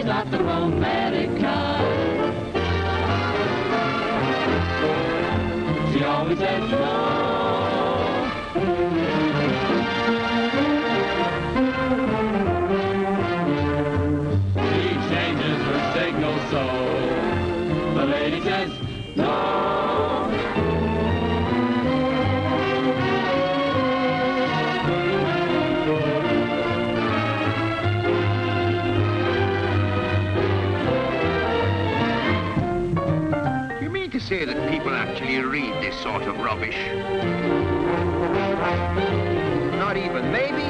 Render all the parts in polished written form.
not the romantic kind. She always says no. She changes her signal so the lady says no. Say that people actually read this sort of rubbish? Not even maybe?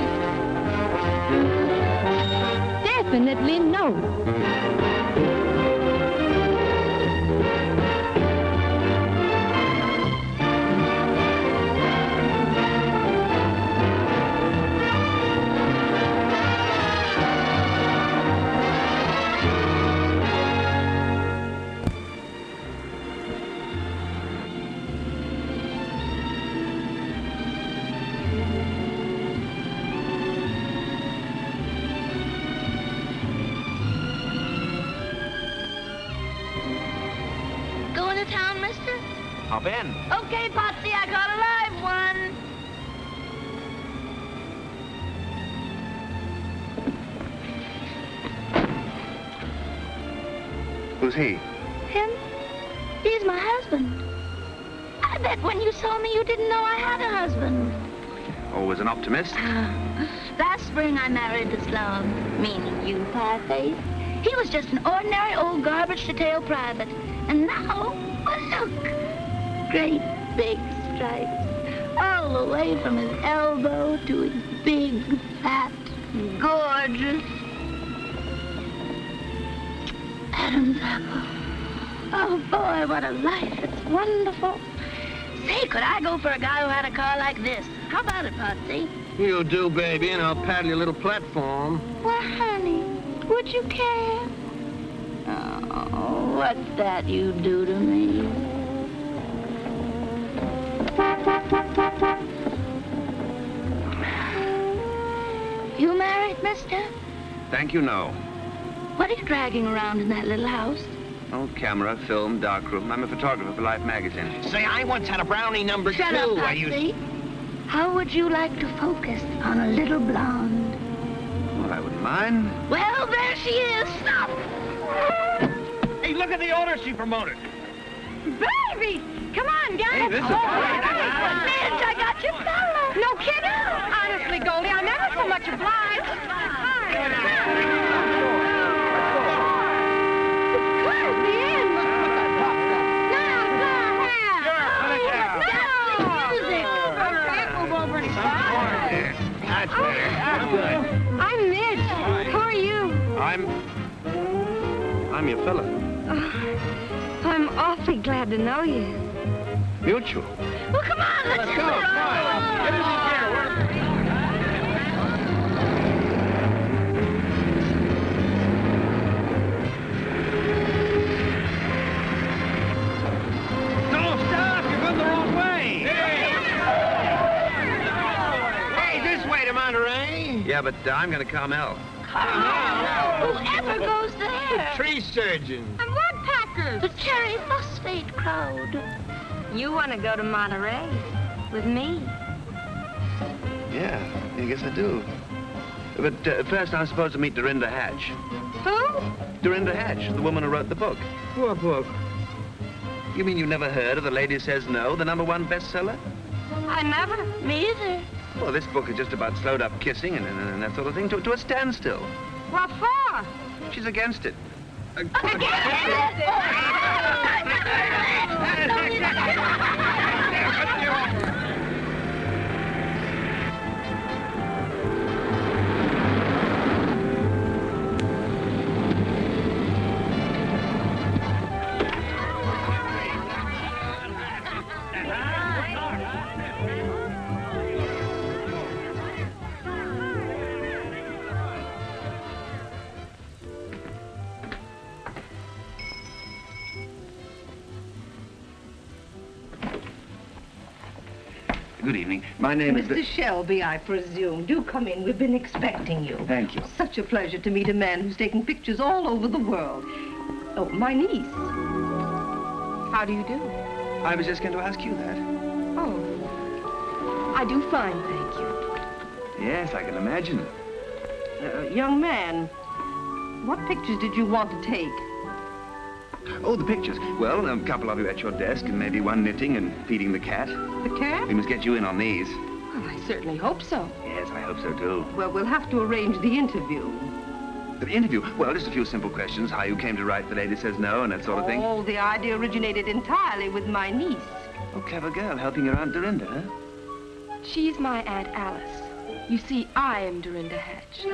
Definitely no. Hop in. Okay, Potsy, I got a live one. Who's he? Him? He's my husband. I bet when you saw me, you didn't know I had a husband. Always an optimist. Last spring, I married the slum, meaning you, Pie-Face. He was just an ordinary old garbage-to-tail private. And now, well, look. Great big stripes, all the way from his elbow to his big, fat, gorgeous Adam's apple. Oh, boy, what a life. It's wonderful. Say, could I go for a guy who had a car like this? How about it, Potsy? You do, baby, and I'll paddle your little platform. Well, honey, would you care? Oh, what's that you do to me? You married, mister? Thank you, no. What are you dragging around in that little house? Oh, camera, film, darkroom. I'm a photographer for Life magazine. Say, I once had a brownie number Shut 2. up, I used... How would you like to focus on a little blonde? Well, I wouldn't mind. Well, there she is. Stop! Hey, look at the order she promoted. Baby! Come on, guys. Hey, this is Midge, I got your fella. No kidding. Honestly, Goldie, I'm ever so much obliged. That's better. That's good. I'm Midge. Who are you? I'm your fella. I'm awfully glad to know you. Mutual. Well, come on, let's go. Get in the chair. No, stop! You're going the wrong way. Hey, this way to Monterey. Yeah, but I'm going to Carmel. Whoever goes there? Tree surgeon. And woodpeckers. The cherry phosphate crowd. You want to go to Monterey with me? Yeah, I guess I do. But first I'm supposed to meet Dorinda Hatch. Who? Dorinda Hatch, the woman who wrote the book. What book? You mean you've never heard of The Lady Says No, the #1 bestseller? I never. Me either. Well, this book is just about slowed up kissing and that sort of thing to a standstill. What for? She's against it. Good evening. My name is... Mr. Shelby, I presume. Do come in. We've been expecting you. Thank you. Such a pleasure to meet a man who's taken pictures all over the world. Oh, my niece. How do you do? I was just going to ask you that. Oh, I do fine, thank you. Yes, I can imagine. Young man, what pictures did you want to take? Oh, the pictures. Well, a couple of you at your desk, and maybe one knitting and feeding the cat. The cat? We must get you in on these. Well, I certainly hope so. Yes, I hope so, too. Well, we'll have to arrange the interview. The interview? Well, just a few simple questions. How you came to write The Lady Says No and that sort of thing. Oh, the idea originated entirely with my niece. Oh, clever girl, helping your Aunt Dorinda, huh? She's my Aunt Alice. You see, I am Dorinda Hatch.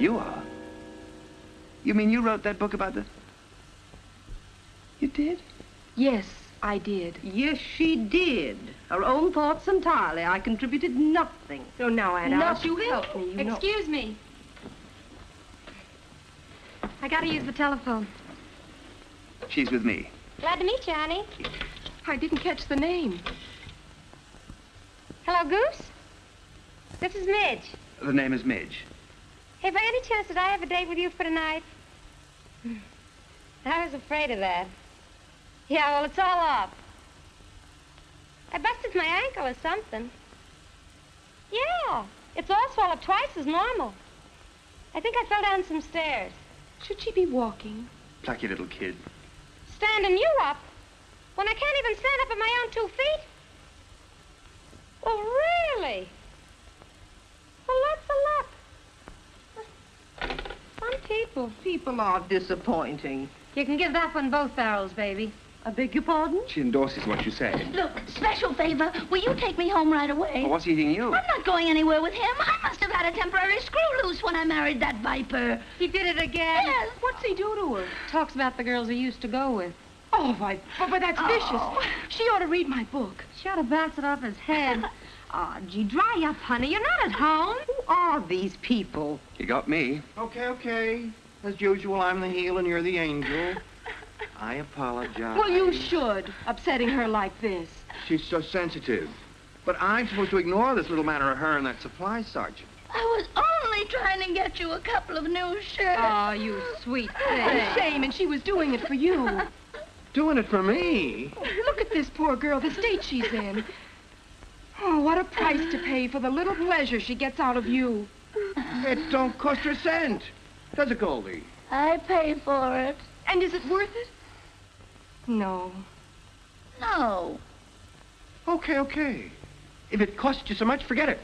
You are? You mean you wrote that book about the... You did? Yes, I did. Yes, she did. Her own thoughts entirely. I contributed nothing. Oh, now, Aunt Alice, you Nothing. help me, you know. Excuse me. I gotta use the telephone. She's with me. Glad to meet you, honey. I didn't catch the name. Hello, Goose? This is Midge. The name is Midge. Hey, by any chance, did I have a date with you for tonight? I was afraid of that. Yeah, well, it's all up. I busted my ankle or something. Yeah, it's all swelled up twice as normal. I think I fell down some stairs. Should she be walking? Plucky little kid. Standing you up? When I can't even stand up on my own 2 feet? Oh, really? Well, lots of luck. Some people. People are disappointing. You can give that one both barrels, baby. I beg your pardon? She endorses what you say. Look, special favor, will you take me home right away? Well, what's eating you? I'm not going anywhere with him. I must have had a temporary screw loose when I married that viper. He did it again. Yes. What's he do to her? Talks about the girls he used to go with. Oh, but that's Oh. vicious. She ought to read my book. She ought to bounce it off his head. Oh, gee, dry up, honey. You're not at home. Who are these people? You got me. Okay. As usual, I'm the heel and you're the angel. I apologize. Well, you should, upsetting her like this. She's so sensitive. But I'm supposed to ignore this little matter of her and that supply sergeant. I was only trying to get you a couple of new shirts. Oh, you sweet thing. Oh, shame, and she was doing it for you. Doing it for me. Look at this poor girl, the state she's in. Oh, what a price to pay for the little pleasure she gets out of you. It don't cost her a cent. Does it, Goldie? I pay for it. And is it worth it? No. No. Okay. If it costs you so much, forget it.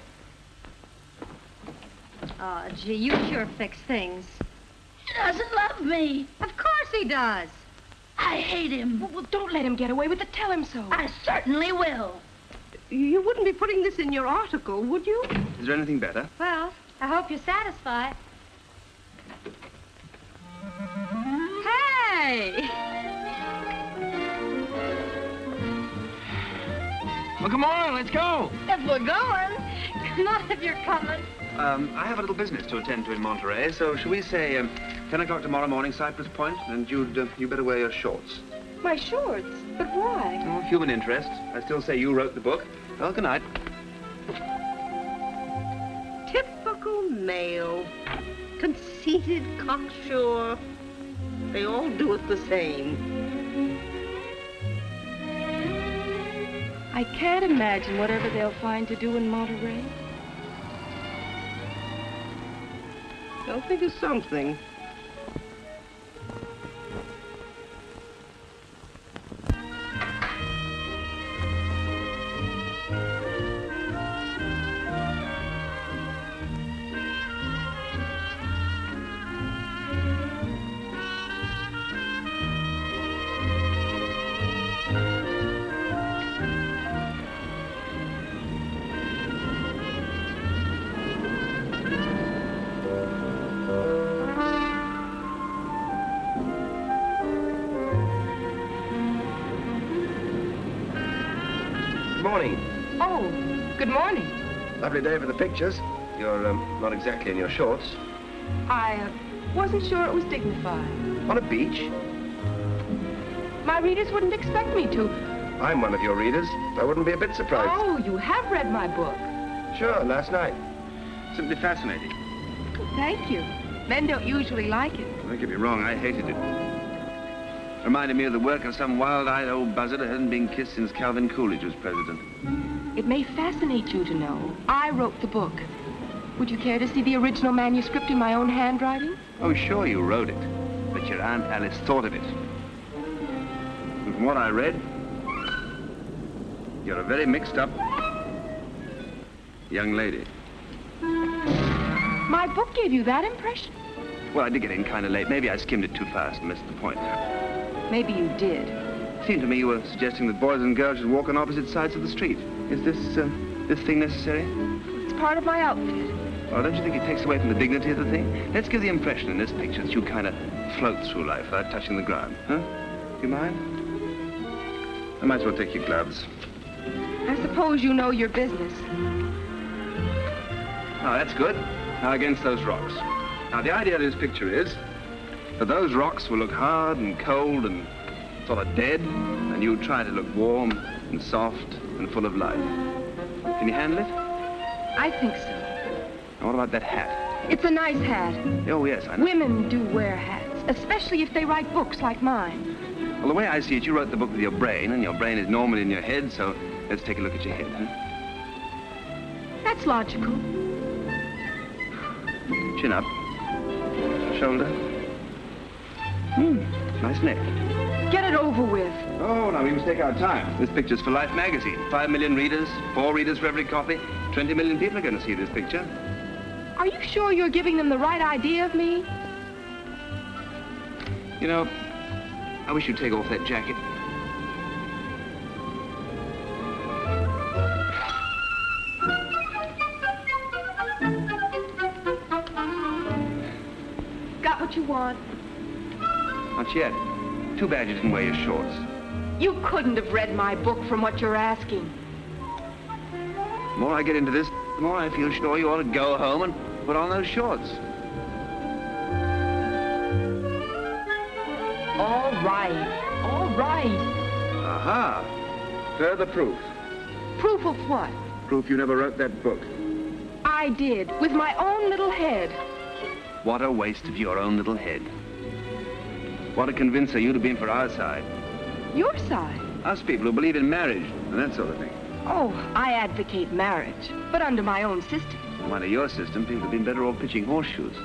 Oh, gee, you sure fix things. He doesn't love me. Of course he does. I hate him. Well, don't let him get away with it. Tell him so. I certainly will. You wouldn't be putting this in your article, would you? Is there anything better? Well, I hope you're satisfied. Hey! Well, come on, let's go. If we're going. Not if you're coming. I have a little business to attend to in Monterey, so shall we say 10 o'clock tomorrow morning, Cypress Point, and you better wear your shorts. My shorts? But why? Oh, human interest. I still say you wrote the book. Well, good night. Typical male. Conceited, cocksure. They all do it the same. I can't imagine whatever they'll find to do in Monterey. They'll think of something. Morning. Oh, good morning. Lovely day for the pictures. You're not exactly in your shorts. I wasn't sure it was dignified. On a beach? My readers wouldn't expect me to. I'm one of your readers. I wouldn't be a bit surprised. Oh, you have read my book. Sure, last night. Simply fascinating. Thank you. Men don't usually like it. Don't get me wrong, I hated it. Reminded me of the work of some wild-eyed old buzzard who hadn't been kissed since Calvin Coolidge was president. It may fascinate you to know I wrote the book. Would you care to see the original manuscript in my own handwriting? Oh, sure, you wrote it. But your Aunt Alice thought of it. And from what I read, you're a very mixed-up young lady. My book gave you that impression? Well, I did get in kind of late. Maybe I skimmed it too fast and missed the point. Maybe you did. It seemed to me you were suggesting that boys and girls should walk on opposite sides of the street. Is this thing necessary? It's part of my outfit. Well, don't you think it takes away from the dignity of the thing? Let's give the impression in this picture that you kind of float through life without touching the ground, huh? Do you mind? I might as well take your gloves. I suppose you know your business. Oh, that's good. Now, against those rocks. Now, the idea of this picture is that those rocks will look hard and cold and sort of dead, and you try to look warm and soft and full of life. Can you handle it? I think so. Now, what about that hat? It's a nice hat. Oh, yes, I know. Women do wear hats, especially if they write books like mine. Well, the way I see it, you wrote the book with your brain, and your brain is normally in your head, so let's take a look at your head, huh? That's logical. Chin up. Shoulder. Nice neck. Get it over with. Oh, now, we must take our time. This picture's for Life magazine. 5 million readers, 4 readers for every copy. 20 million people are going to see this picture. Are you sure you're giving them the right idea of me? You know, I wish you'd take off that jacket. Got what you want? Not yet. Too bad you didn't wear your shorts. You couldn't have read my book from what you're asking. The more I get into this, the more I feel sure you ought to go home and put on those shorts. All right. All right. Aha! Further proof. Proof of what? Proof you never wrote that book. I did, with my own little head. What a waste of your own little head. What a convincer you'd have been for our side. Your side? Us people who believe in marriage and that sort of thing. Oh, I advocate marriage, but under my own system. Under your system, people have been better off pitching horseshoes.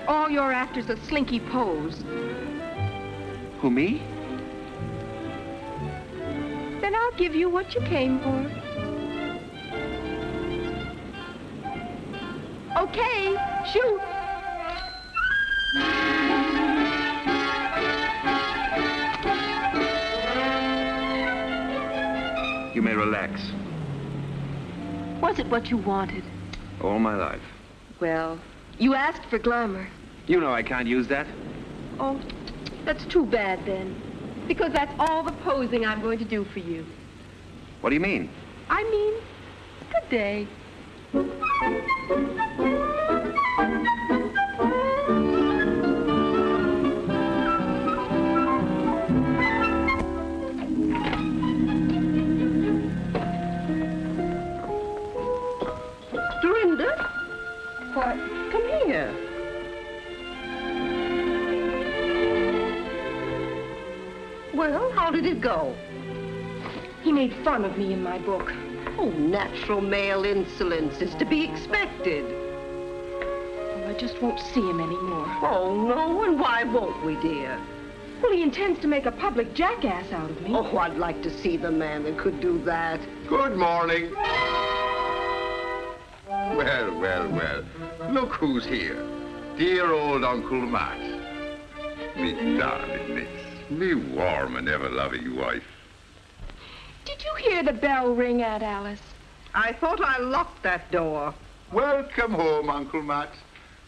All your actors are slinky pose. Who, me? Then I'll give you what you came for. Okay, shoot. You may relax. Was it what you wanted? All my life. Well, you asked for glamour. You know I can't use that. Oh, that's too bad then. Because that's all the posing I'm going to do for you. What do you mean? I mean, good day. Dorinda? Why, come here. Well, how did it go? He made fun of me in my book. Oh, natural male insolence is to be expected. Well, I just won't see him anymore. Oh, no, and why won't we, dear? Well, he intends to make a public jackass out of me. Oh, I'd like to see the man that could do that. Good morning. Well, well, well. Look who's here. Dear old Uncle Matt. Me darling miss. Me warm and ever-loving wife. Did you hear the bell ring, Aunt Alice? I thought I locked that door. Welcome home, Uncle Matt.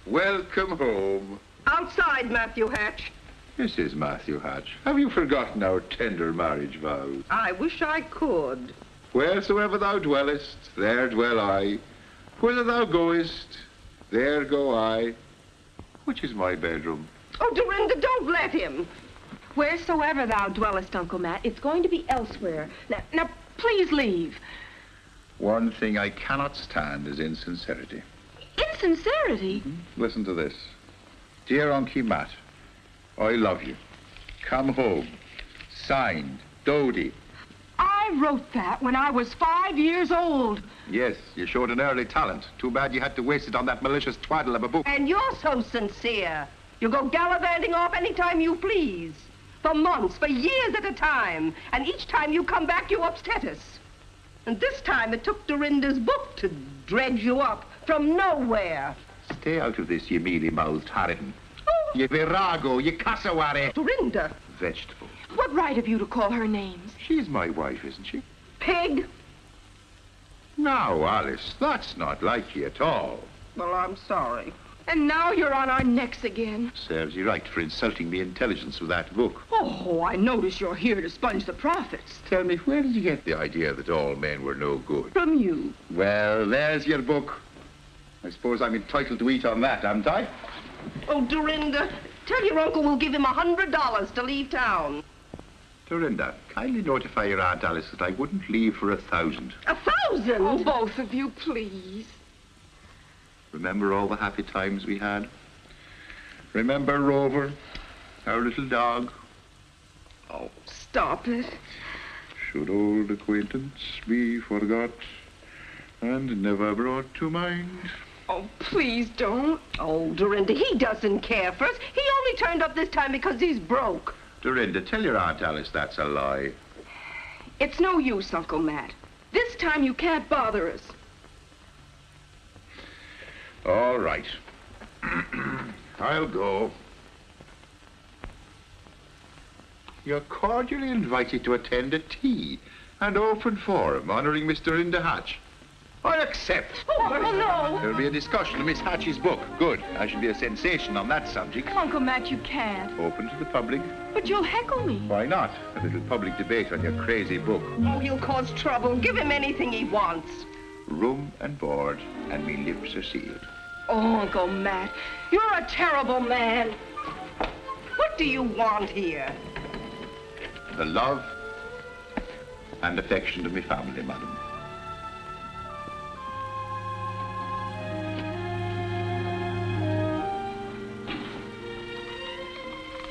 Welcome home. Outside, Matthew Hatch. Mrs. Matthew Hatch, have you forgotten our tender marriage vows? I wish I could. Wheresoever thou dwellest, there dwell I. Whither thou goest, there go I. Which is my bedroom? Oh, Dorinda, don't let him. Wheresoever thou dwellest, Uncle Matt, it's going to be elsewhere. Now, please leave. One thing I cannot stand is insincerity. Insincerity? Listen to this. Dear Uncle Matt, I love you. Come home. Signed, Dodie. I wrote that when I was 5 years old. Yes, you showed an early talent. Too bad you had to waste it on that malicious twaddle of a book. And you're so sincere. You go gallivanting off any time you please. For months, for years at a time. And each time you come back, you upset us. And this time it took Dorinda's book to dredge you up from nowhere. Stay out of this, you mealy-mouthed harridan. You virago, you cassowary. Dorinda? Vegetable. What right have you to call her names? She's my wife, isn't she? Pig? Now, Alice, that's not like you at all. Well, I'm sorry. And now you're on our necks again. Serves you right for insulting the intelligence of that book. Oh, I notice you're here to sponge the profits. Tell me, where did you get the idea that all men were no good? From you. Well, there's your book. I suppose I'm entitled to eat on that, haven't I? Oh, Dorinda, tell your uncle we'll give him $100 to leave town. Dorinda, kindly notify your Aunt Alice that I wouldn't leave for 1,000. 1,000? Oh, both of you, please. Remember all the happy times we had? Remember Rover, our little dog? Oh, stop it. Should old acquaintance be forgot and never brought to mind? Oh, please don't. Oh, Dorinda, he doesn't care for us. He only turned up this time because he's broke. Dorinda, tell your Aunt Alice that's a lie. It's no use, Uncle Matt. This time you can't bother us. All right. I'll go. You're cordially invited to attend a tea and open forum honoring Miss Dorinda Hatch. I accept. Oh, no. There'll be a discussion of Miss Hatch's book. Good. I shall be a sensation on that subject. Uncle Matt, you can't. Open to the public. But you'll heckle me. Why not? A little public debate on your crazy book. Oh, he'll cause trouble. Give him anything he wants. Room and board, and me lips are sealed. Oh, Uncle Matt, you're a terrible man. What do you want here? The love and affection of me family, madam.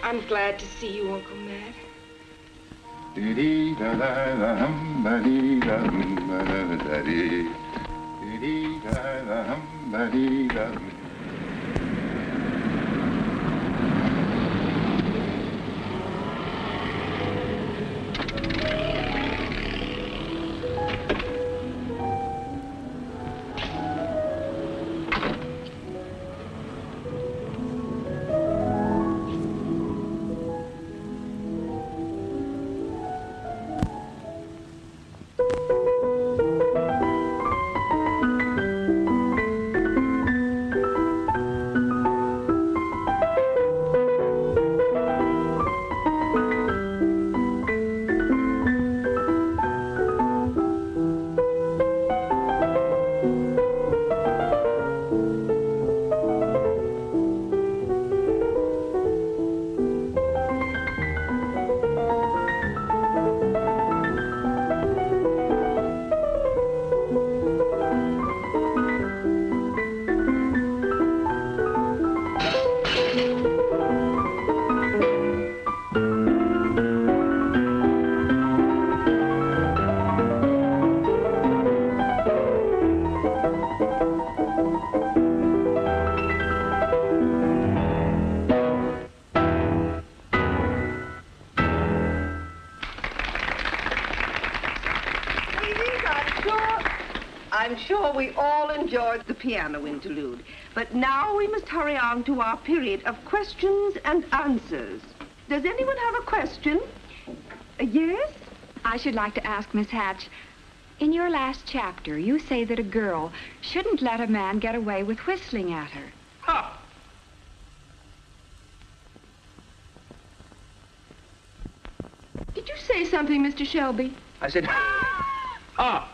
I'm glad to see you, Uncle Matt. I'm sure we all enjoyed the piano interlude. But now we must hurry on to our period of questions and answers. Does anyone have a question? Yes? I should like to ask Miss Hatch, in your last chapter, you say that a girl shouldn't let a man get away with whistling at her. Ha! Did you say something, Mr. Shelby? I said, ha!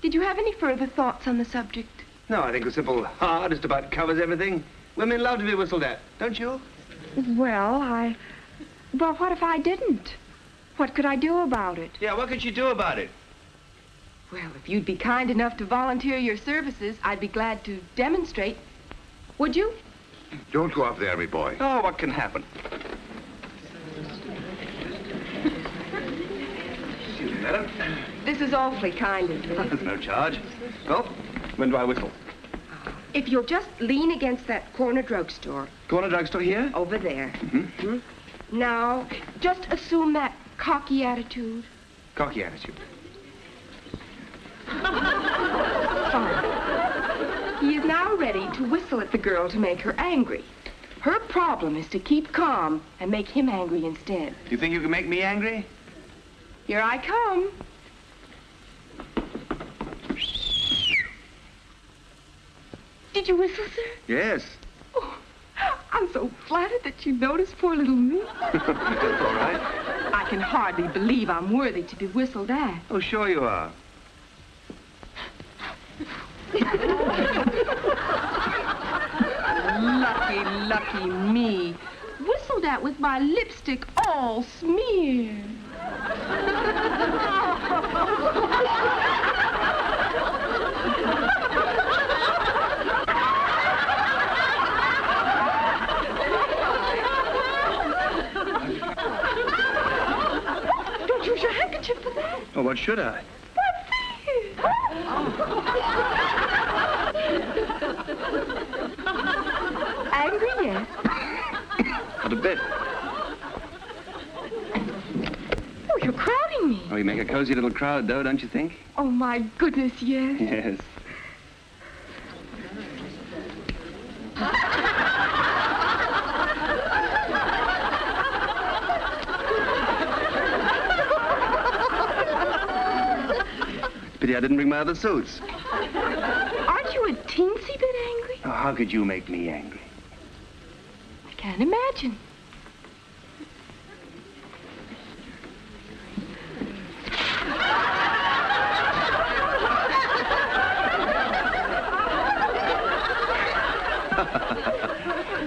Did you have any further thoughts on the subject? No, I think a simple ha just about covers everything. Women love to be whistled at, don't you? Well, I Well, what if I didn't? What could I do about it? Yeah, what could you do about it? Well, if you'd be kind enough to volunteer your services, I'd be glad to demonstrate. Would you? Don't go up there, me boy. Oh, what can happen? Excuse me, madam. This is awfully kind of you. There's no charge. Well, when do I whistle? If you'll just lean against that corner drugstore. Corner drugstore here? Over there. Mm-hmm. Now, just assume that cocky attitude. Cocky attitude. Fine. He is now ready to whistle at the girl to make her angry. Her problem is to keep calm and make him angry instead. You think you can make me angry? Here I come. Did you whistle, sir? Yes. Oh, I'm so flattered that you noticed poor little me. That's all right. I can hardly believe I'm worthy to be whistled at. Oh, sure you are. Lucky, lucky me. Whistled at with my lipstick all smeared. Don't use your handkerchief for that. Oh, what should I? Angry yet? Not a bit. Oh, you're crowding me. Oh, you make a cozy little crowd, though, don't you think? Oh, my goodness, yes. Yes. Pity I didn't bring my other suits. Aren't you a teensy bit angry? Oh, how could you make me angry? I can't imagine.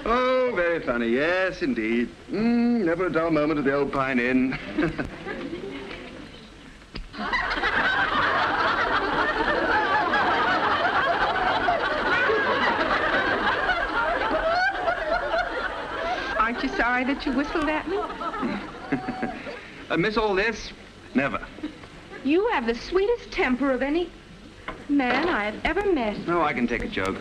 Oh, very funny. Yes, indeed. Never a dull moment at the old Pine Inn. Aren't you sorry that you whistled at me? Miss all this? Never. You have the sweetest temper of any man I have ever met. No, I can take a joke.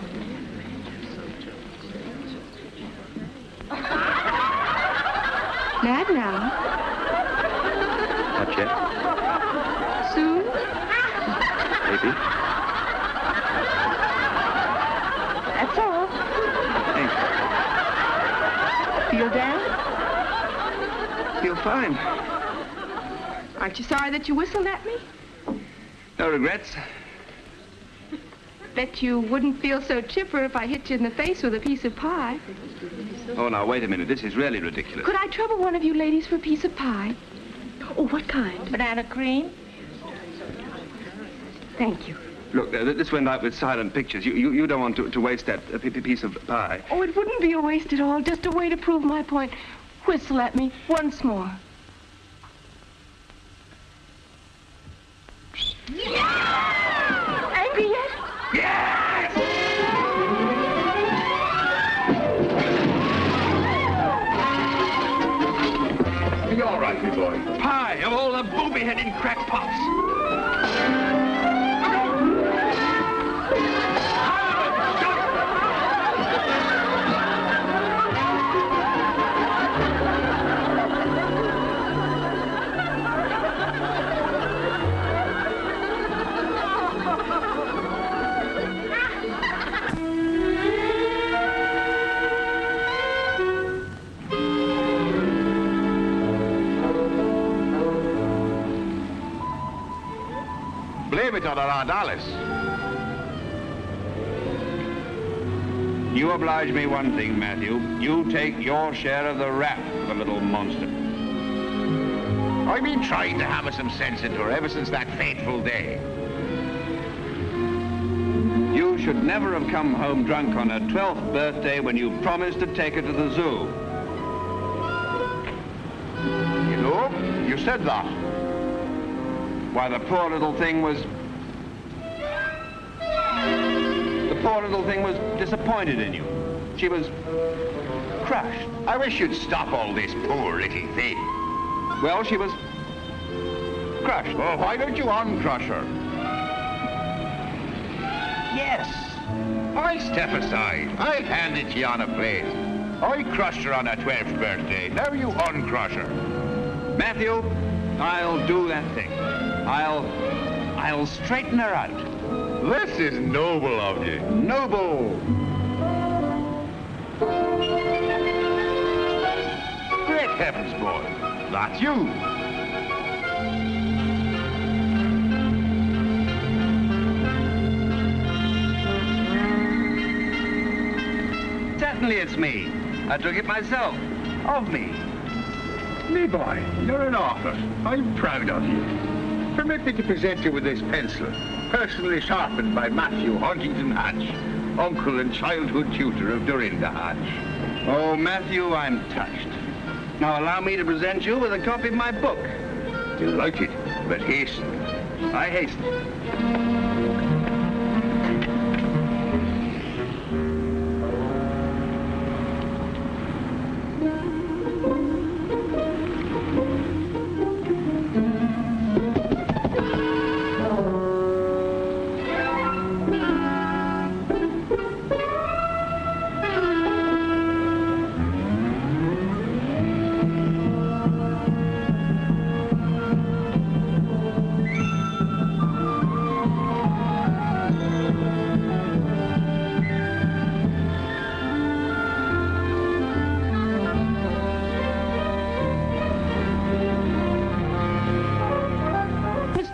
Mad now? Not yet. Soon? Maybe. That's all. Thanks. Feel down? Feel fine. Aren't you sorry that you whistled at me? No regrets. Bet you wouldn't feel so chipper if I hit you in the face with a piece of pie. Oh, now, wait a minute. This is really ridiculous. Could I trouble one of you ladies for a piece of pie? Oh, what kind? Banana cream? Thank you. Look, this went out with silent pictures. You don't want to waste that piece of pie. Oh, it wouldn't be a waste at all. Just a way to prove my point. Whistle at me once more. Angry yet? Yes! Be all right, me boy. Pie of all the booby-headed crackpots. Blame it on our Aunt Alice. You oblige me one thing, Matthew. You take your share of the rap for the little monster. I've been trying to hammer some sense into her ever since that fateful day. You should never have come home drunk on her 12th birthday when you promised to take her to the zoo. You know, you said that. Why, the poor little thing was disappointed in you. She was crushed. I wish you'd stop all this poor little thing. Well, she was crushed. Oh, why don't you uncrush her? Yes. I step aside. I'll hand it to you on a plate. I crushed her on her 12th birthday. Now you uncrush her. Matthew, I'll do that thing. I'll straighten her out. This is noble of you. Noble. Great heavens, boy. That's you. Certainly it's me. I took it myself. Of me. Me boy, you're an author. I'm proud of you. Permit me to present you with this pencil, personally sharpened by Matthew Huntington Hatch, uncle and childhood tutor of Dorinda Hatch. Oh, Matthew, I'm touched. Now allow me to present you with a copy of my book. Delighted, but hasten. I hasten.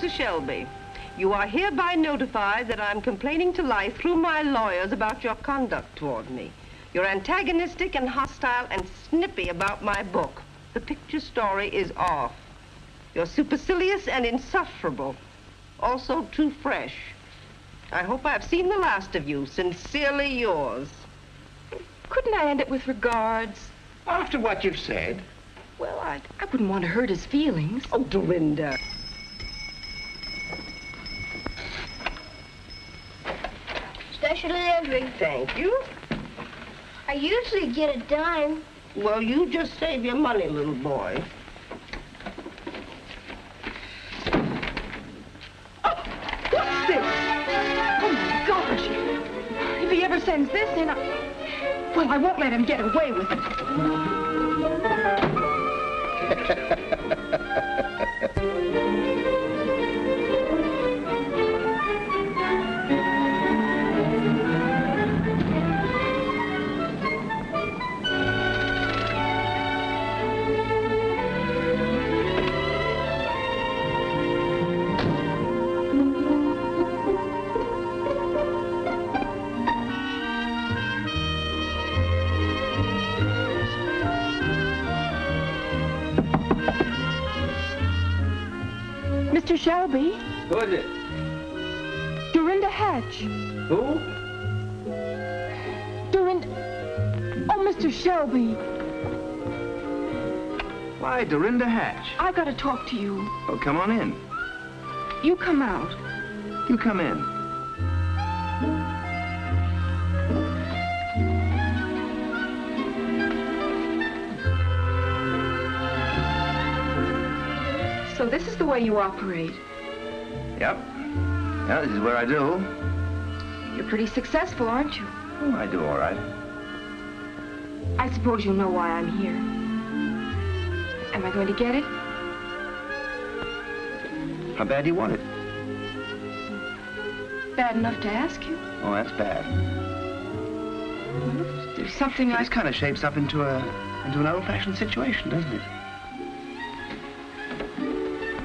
Shelby, you are hereby notified that I'm complaining to life through my lawyers about your conduct toward me. You're antagonistic and hostile and snippy about my book. The picture story is off. You're supercilious and insufferable. Also too fresh. I hope I've seen the last of you. Sincerely yours. Couldn't I end it with regards? After what you've said? Well, I wouldn't want to hurt his feelings. Oh, Dorinda. Special delivery. Thank you. I usually get a dime. Well, you just save your money, little boy. Oh, what's this? Oh, my gosh. If he ever sends this in, well, I won't let him get away with it. Mr. Shelby. Who is it? Dorinda Hatch. Who? Dorinda... Oh, Mr. Shelby. Why, Dorinda Hatch. I gotta talk to you. Oh, come on in. You come out. You come in. So this is the way you operate. Yep. Yeah, this is where I do. You're pretty successful, aren't you? Oh, I do all right. I suppose you know why I'm here. Am I going to get it? How bad do you want it? Bad enough to ask you. Oh, that's bad. There's something This kind of shapes up into an old-fashioned situation, doesn't it?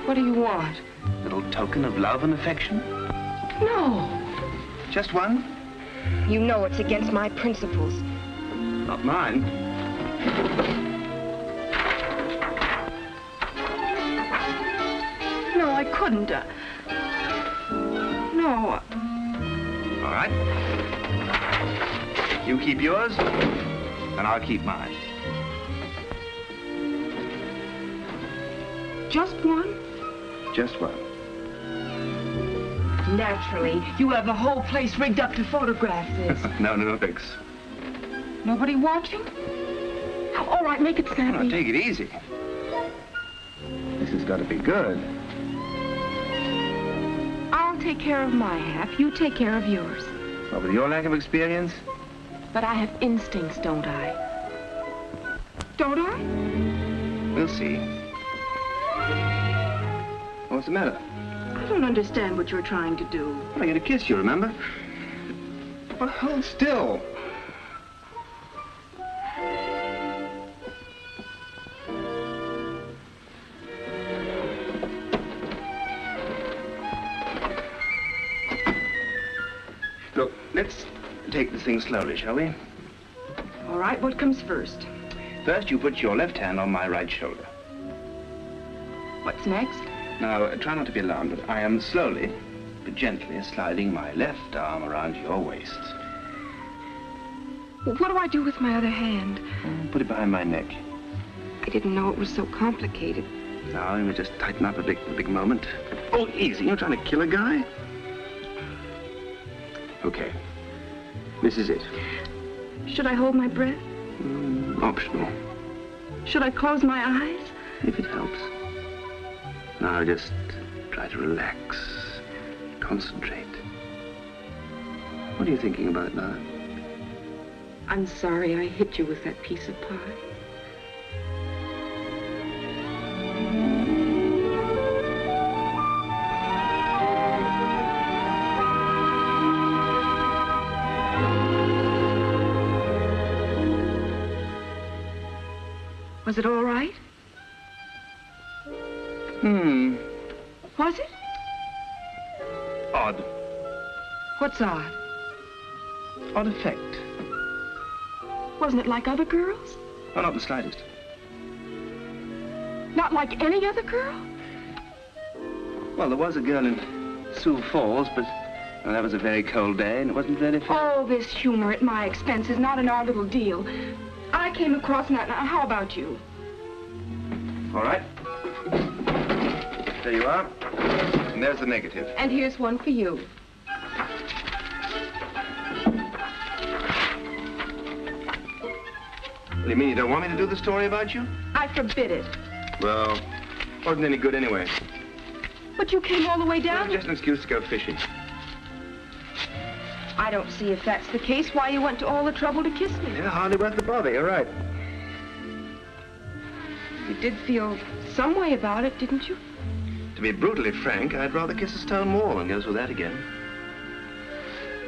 What do you want? A little token of love and affection? No. Just one? You know it's against my principles. Not mine. No, I couldn't. No. All right. You keep yours, and I'll keep mine. Just one? Just one. Naturally. You have the whole place rigged up to photograph this. No, thanks. Nobody watching? All right, make it snappy. Oh, take it easy. This has got to be good. I'll take care of my half. You take care of yours. Well, with your lack of experience? But I have instincts, don't I? Don't I? We'll see. What's the matter? I don't understand what you're trying to do. I get a kiss, you remember? Well, hold still. Look, let's take this thing slowly, shall we? All right, what comes first? First, you put your left hand on my right shoulder. What's next? Now, try not to be alarmed, but I am slowly, but gently sliding my left arm around your waist. Well, what do I do with my other hand? Put it behind my neck. I didn't know it was so complicated. Now, we just tighten up a big moment. Oh, easy. You're trying to kill a guy? Okay. This is it. Should I hold my breath? Optional. Should I close my eyes? If it helps. Now, just try to relax. Concentrate. What are you thinking about now? I'm sorry I hit you with that piece of pie. Was it all right? Was it? Odd. What's odd? Odd effect. Wasn't it like other girls? Oh, not the slightest. Not like any other girl? Well, there was a girl in Sioux Falls, but that was a very cold day, and it wasn't very fair. Oh, this humor at my expense is not in our little deal. I came across that. Now, how about you? All right. There you are. And there's the negative. And here's one for you. What do you mean, you don't want me to do the story about you? I forbid it. Well, wasn't any good anyway. But you came all the way down? Just an excuse to go fishing. I don't see if that's the case, why you went to all the trouble to kiss me. Yeah, hardly worth the bother, you're right. You did feel some way about it, didn't you? To be brutally frank, I'd rather kiss a stone wall than go through that again.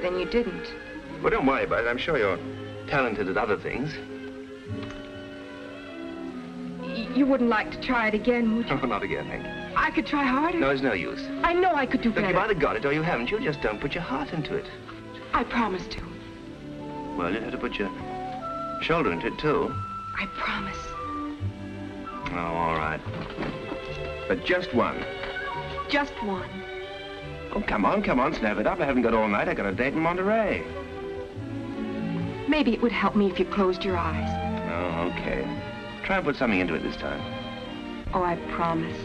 Then you didn't. Well, don't worry about it. I'm sure you're talented at other things. You wouldn't like to try it again, would you? Oh, not again, Hank. I could try harder. No, it's no use. I know I could do Look, better. you've either got it or you haven't. You just don't put your heart into it. I promise to. Well, you have to put your shoulder into it, too. I promise. Oh, all right. But just one. Just one. Oh, come on, snap it up. I haven't got all night. I got a date in Monterey. Maybe it would help me if you closed your eyes. Oh, okay. Try and put something into it this time. Oh, I promise.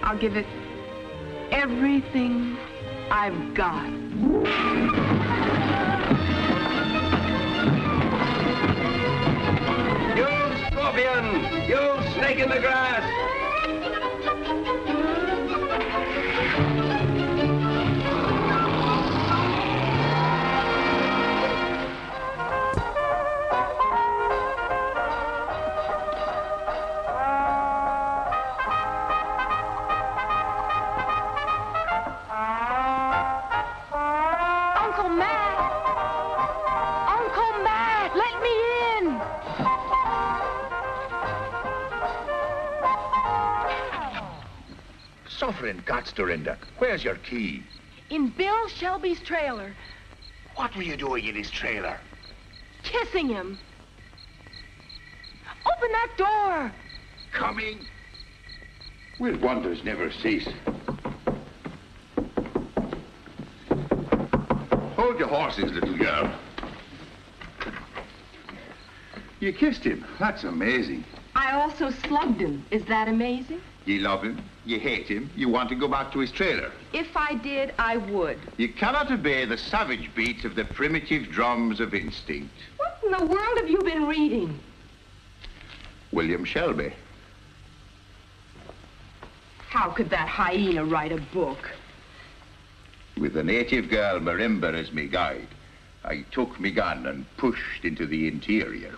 I'll give it everything I've got. You scorpion! You snake in the grass! Suffering guts, Dorinda. Where's your key? In Bill Shelby's trailer. What were you doing in his trailer? Kissing him. Open that door. Coming. Will wonders never cease. Hold your horses, little girl. You kissed him. That's amazing. I I also slugged him. Is that amazing? You love him, you hate him, you want to go back to his trailer. If I did, I would. You cannot obey the savage beats of the primitive drums of instinct. What in the world have you been reading? William Shelby. How could that hyena write a book? With the native girl Marimba as me guide, I took me gun and pushed into the interior.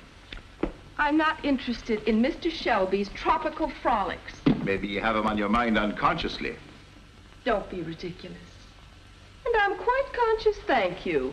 I'm not interested in Mr. Shelby's tropical frolics. Maybe you have him on your mind unconsciously. Don't be ridiculous. And I'm quite conscious, thank you.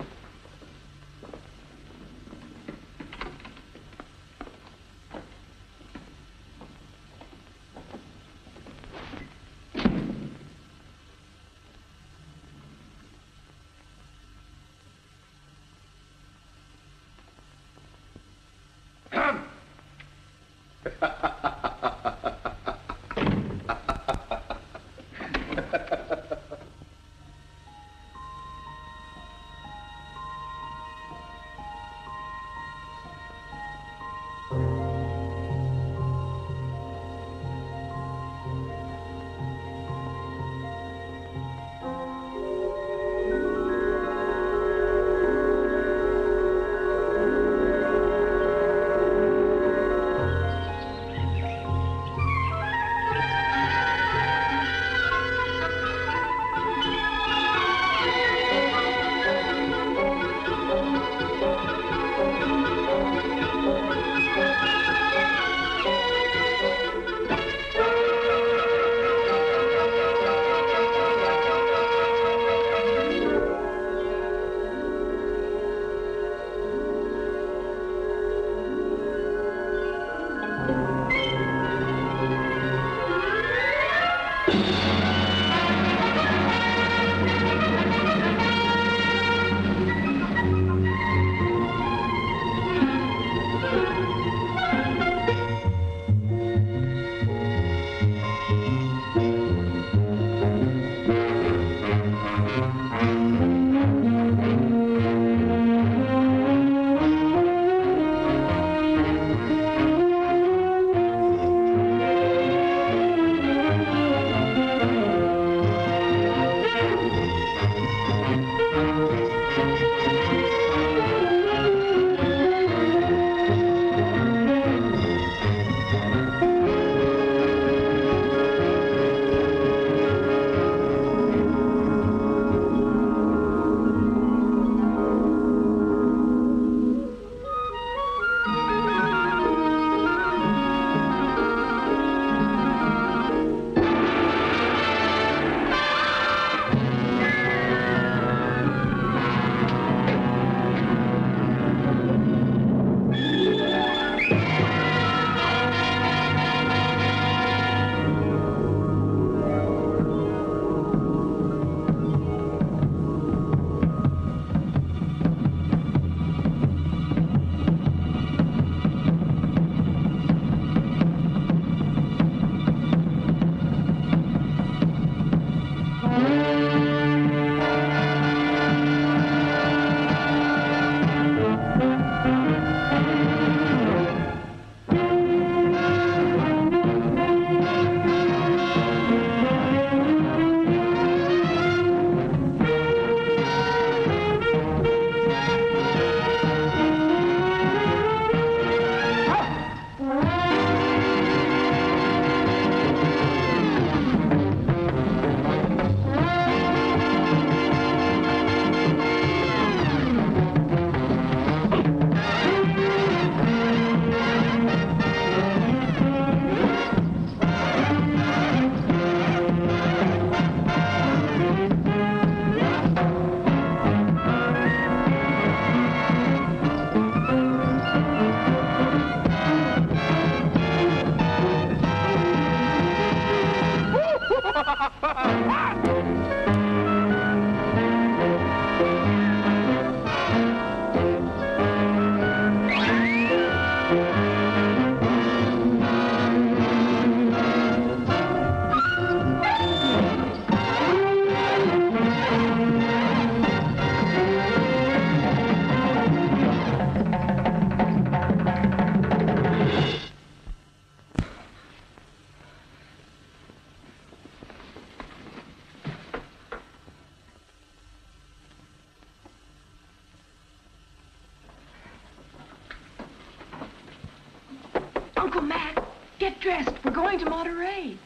Uncle Matt, get dressed. We're going to Monterey.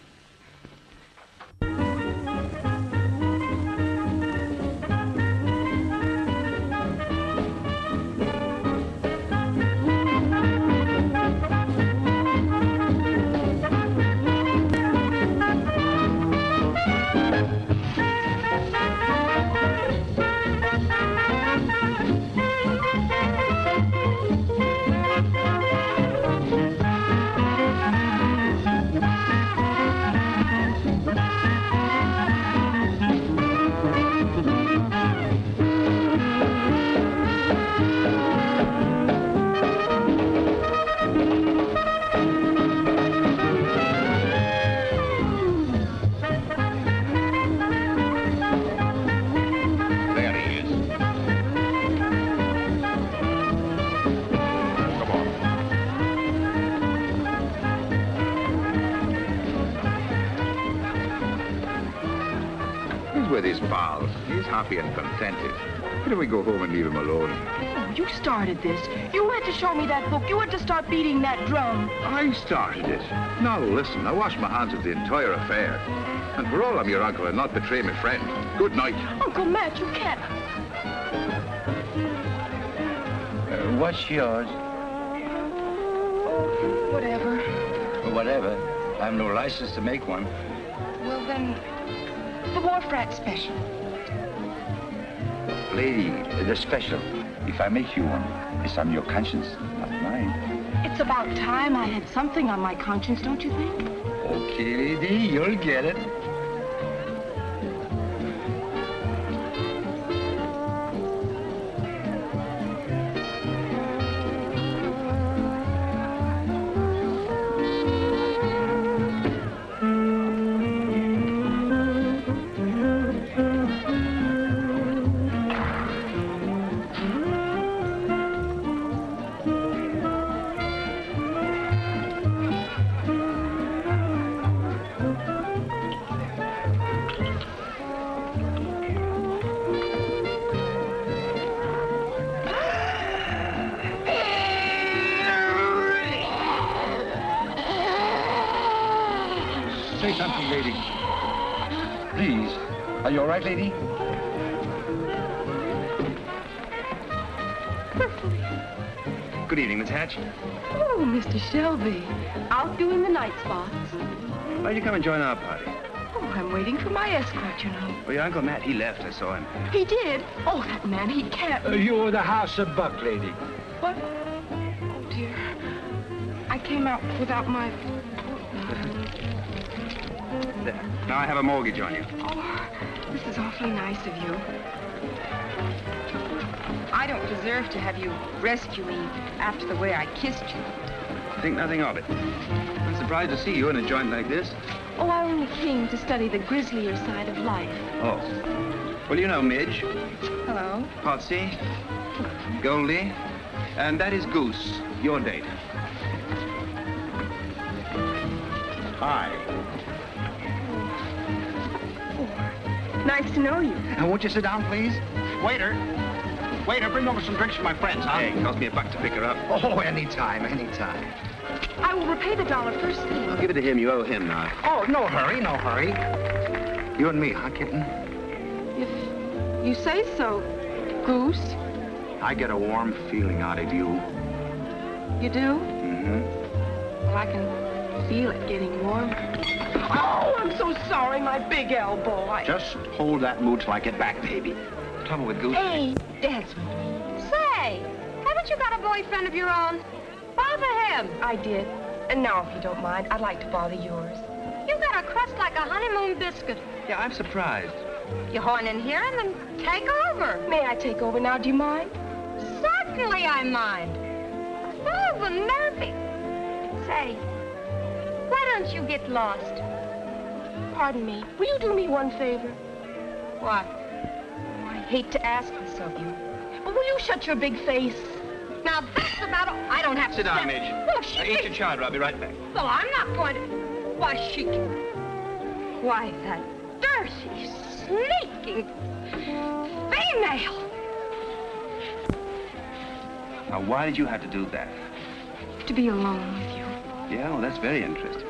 With his pals. He's happy and contented. Why don't we go home and leave him alone? Oh, you started this. You went to show me that book. You went to start beating that drum. I started it. Now, listen, I wash my hands of the entire affair. And for all I'm your uncle, I'll not betray my friend. Good night. Uncle Matt, you can't. What's yours? Whatever. Whatever. I have no license to make one. Well, then, the Wharf Rat Special. Lady, the special. If I make you one, it's on your conscience, not mine. It's about time I had something on my conscience, don't you think? Okay, lady, you'll get it. Say something, lady. Please. Are you all right, lady? Good evening, Miss Hatch. Oh, Mr. Shelby. Out doing the night spots. Why'd you come and join our party? Oh, I'm waiting for my escort, you know. Well, your Uncle Matt, he left. I saw him. He did? Oh, that man, he can't... You're the House of Buck, lady. What? Oh, dear. I came out without my... There. Now I have a mortgage on you. Oh, this is awfully nice of you. I don't deserve to have you rescue me after the way I kissed you. Think nothing of it. I'm surprised to see you in a joint like this. Oh, I only came to study the grislier side of life. Oh. Well, you know Midge, Hello. Potsy, Goldie, and that is Goose, your date. Hi. Nice to know you. Won't you sit down, please? Waiter. Waiter, bring over some drinks for my friends, huh? Hey, it cost me $1 to pick her up. Oh, anytime, anytime. I will repay the $1 first thing. I'll give it to him. You owe him now. Oh, no hurry, no hurry. You and me, huh, kitten? If you say so, Goose. I get a warm feeling out of you. You do? Mm-hmm. Well, I can feel it getting warmer. Oh, I'm so sorry, my big elbow. Just hold that mood till I get back, baby. Trouble with Goose. Hey, Desmond. Say, haven't you got a boyfriend of your own? Bother him. I did. And now, if you don't mind, I'd like to bother yours. You got a crust like a honeymoon biscuit. Yeah, I'm surprised. You horn in here and then take over. May I take over now? Do you mind? Certainly I mind. Oh, the nervy. Say, why don't you get lost? Pardon me. Will you do me one favor? What? Oh, I hate to ask this of you. But will you shut your big face? Now, that's about all. I don't have to Sit down, say- Midge. Well, if she... Now, eat your child. I'll be right back. Well, I'm not going to... Why, she... Why, that dirty, sneaking female. Now, why did you have to do that? To be alone with you. Yeah, well, that's very interesting.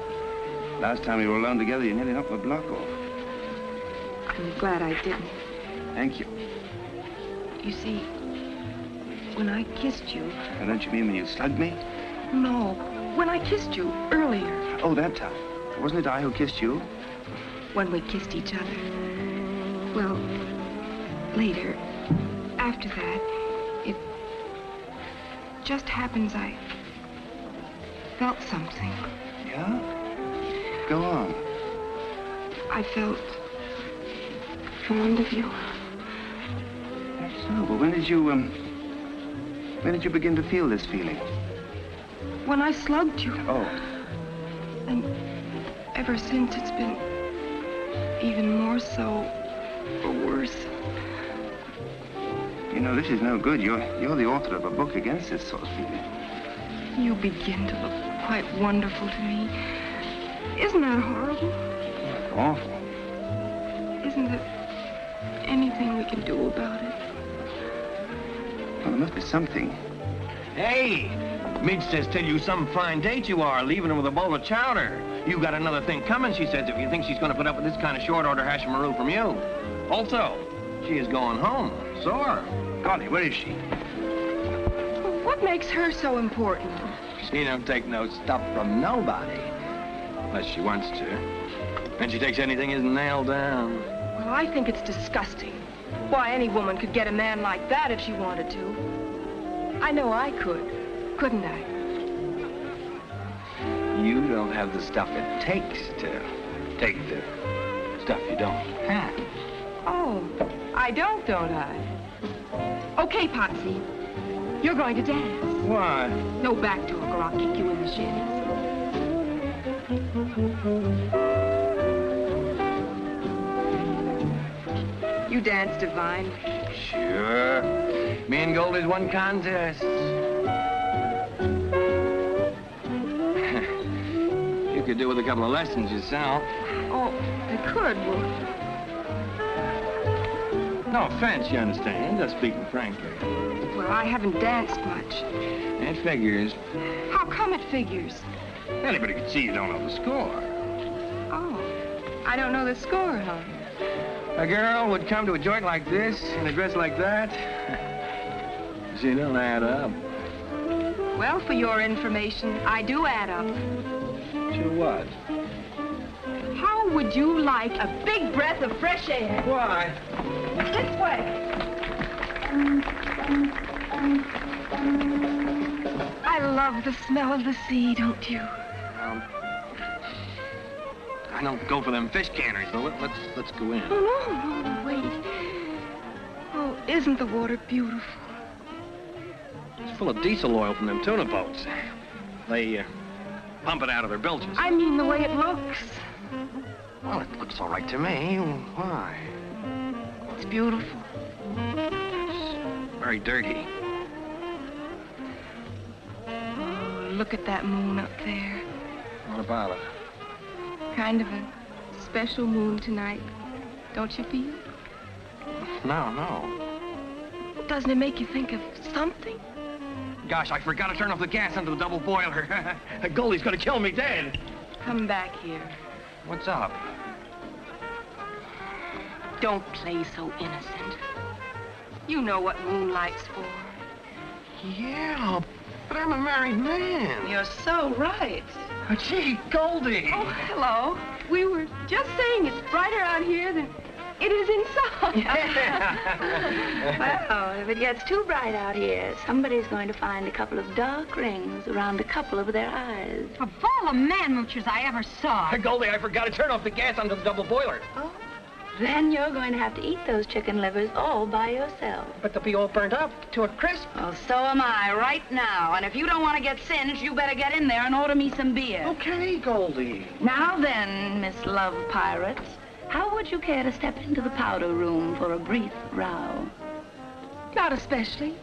Last time we were alone together, you nearly knocked my block off. I'm glad I didn't. Thank you. You see, when I kissed you... Now, don't you mean when you slugged me? No, when I kissed you earlier. Oh, that time. Wasn't it I who kissed you? When we kissed each other. Well, later, after that, it just happens I felt something. Yeah? Go on. I felt fond of you. That's so. But when did you begin to feel this feeling? When I slugged you. Oh. And ever since, it's been even more so, or worse. You know, this is no good. You're the author of a book against this sort of feeling. You begin to look quite wonderful to me. Isn't that horrible? That's awful. Isn't there anything we can do about it? Well, there must be something. Hey! Midge says tell you some fine date you are, leaving her with a bowl of chowder. You got another thing coming, she says, if you think she's going to put up with this kind of short-order hash-maroo from you. Also, she is going home. Sore. Golly, where is she? What makes her so important? She don't take no stuff from nobody. Unless she wants to. And she takes anything isn't nailed down. Well, I think it's disgusting. Why, any woman could get a man like that if she wanted to. I know I could, couldn't I? You don't have the stuff it takes to take the stuff you don't have. Oh, I don't I? Okay, Potsy. You're going to dance. Why? No back talk or I'll kick you in the shins. You dance divine. Sure. Me and Goldie's won contests. You could do with a couple of lessons yourself. Oh, I could. Well, no offense, you understand. Just speaking frankly. Well, I haven't danced much. It figures. How come it figures? Anybody can see you don't know the score. Oh, I don't know the score, huh? A girl would come to a joint like this in a dress like that. She don't add up. Well, for your information, I do add up. To what? How would you like a big breath of fresh air? Why? This way. I love the smell of the sea, don't you? I don't go for them fish canners, so let's go in. Oh, no, wait. Oh, isn't the water beautiful? It's full of diesel oil from them tuna boats. They pump it out of their bilges. I mean the way it looks. Well, it looks all right to me. Why? It's beautiful. It's very dirty. Oh, look at that moon up there. What about it? Kind of a special moon tonight, don't you feel? No. Doesn't it make you think of something? Gosh, I forgot to turn off the gas under the double boiler. Goldie's gonna kill me dead. Come back here. What's up? Don't play so innocent. You know what moonlight's for. Yeah, but I'm a married man. You're so right. Oh, gee, Goldie. Oh, hello. We were just saying it's brighter out here than it is inside. Well, if it gets too bright out here, somebody's going to find a couple of dark rings around a couple of their eyes. Of all the man-moochers I ever saw. Goldie, I forgot to turn off the gas under the double boiler. Oh. Then you're going to have to eat those chicken livers all by yourself. But they'll be all burnt up to a crisp. Well, so am I right now. And if you don't want to get singed, you better get in there and order me some beer. Okay, Goldie. Now then, Miss Love Pirate, how would you care to step into the powder room for a brief row? Not especially.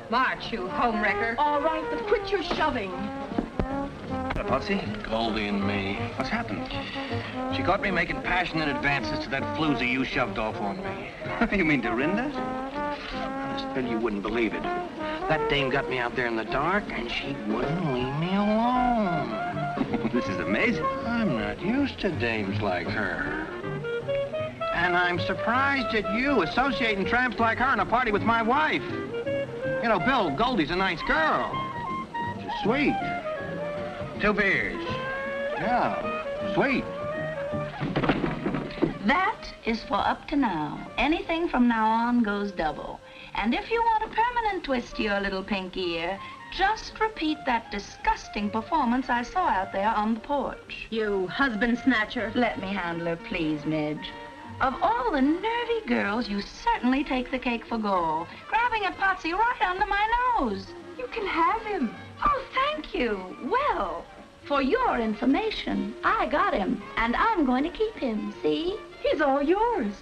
March, you homewrecker. All right, but quit your shoving. Potsy? Goldie and me. What's happened? She caught me making passionate advances to that floozy you shoved off on me. You mean Dorinda? Honest, Bill, you wouldn't believe it. That dame got me out there in the dark, and she wouldn't leave me alone. This is amazing. I'm not used to dames like her. And I'm surprised at you associating tramps like her in a party with my wife. You know, Bill, Goldie's a nice girl. She's sweet. 2 beers. Yeah, sweet. That is for up to now. Anything from now on goes double. And if you want a permanent twist to your little pink ear, just repeat that disgusting performance I saw out there on the porch. You husband snatcher. Let me handle her, please, Midge. Of all the nervy girls, you certainly take the cake for gall, grabbing at Potsy right under my nose. You can have him. Oh, thank you. Well, for your information, I got him, and I'm going to keep him, see? He's all yours.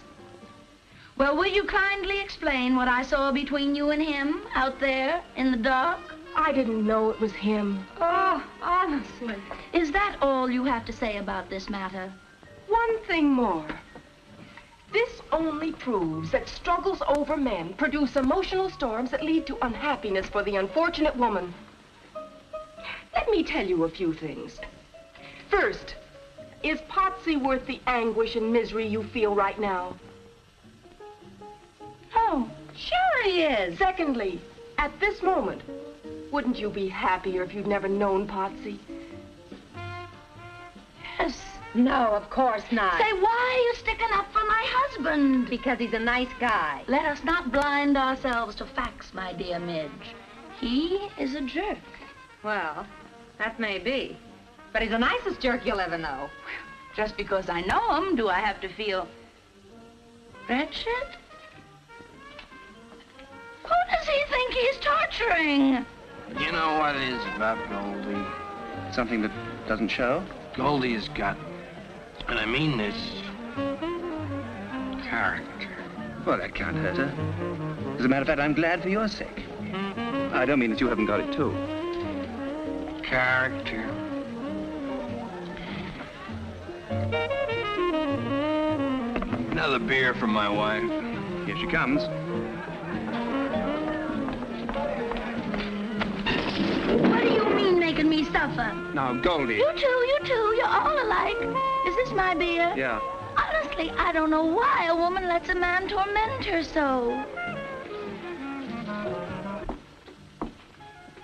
Well, will you kindly explain what I saw between you and him out there in the dark? I didn't know it was him. Oh, honestly. Is that all you have to say about this matter? One thing more. This only proves that struggles over men produce emotional storms that lead to unhappiness for the unfortunate woman. Let me tell you a few things. First, is Potsy worth the anguish and misery you feel right now? Oh, sure he is. Secondly, at this moment, wouldn't you be happier if you'd never known Potsy? Yes. No, of course not. Say, why are you sticking up for my husband? Because he's a nice guy. Let us not blind ourselves to facts, my dear Midge. He is a jerk. Well, that may be. But he's the nicest jerk you'll ever know. Just because I know him, do I have to feel wretched? Who does he think he's torturing? You know what it is about Goldie? Something that doesn't show? Goldie has got, and I mean this, character. Well, that can't hurt her. As a matter of fact, I'm glad for your sake. I don't mean that you haven't got it, too. Character. Another beer from my wife. Here she comes. What do you mean making me suffer? Now, Goldie. You two, you're all alike. Is this my beer? Yeah. Honestly, I don't know why a woman lets a man torment her so.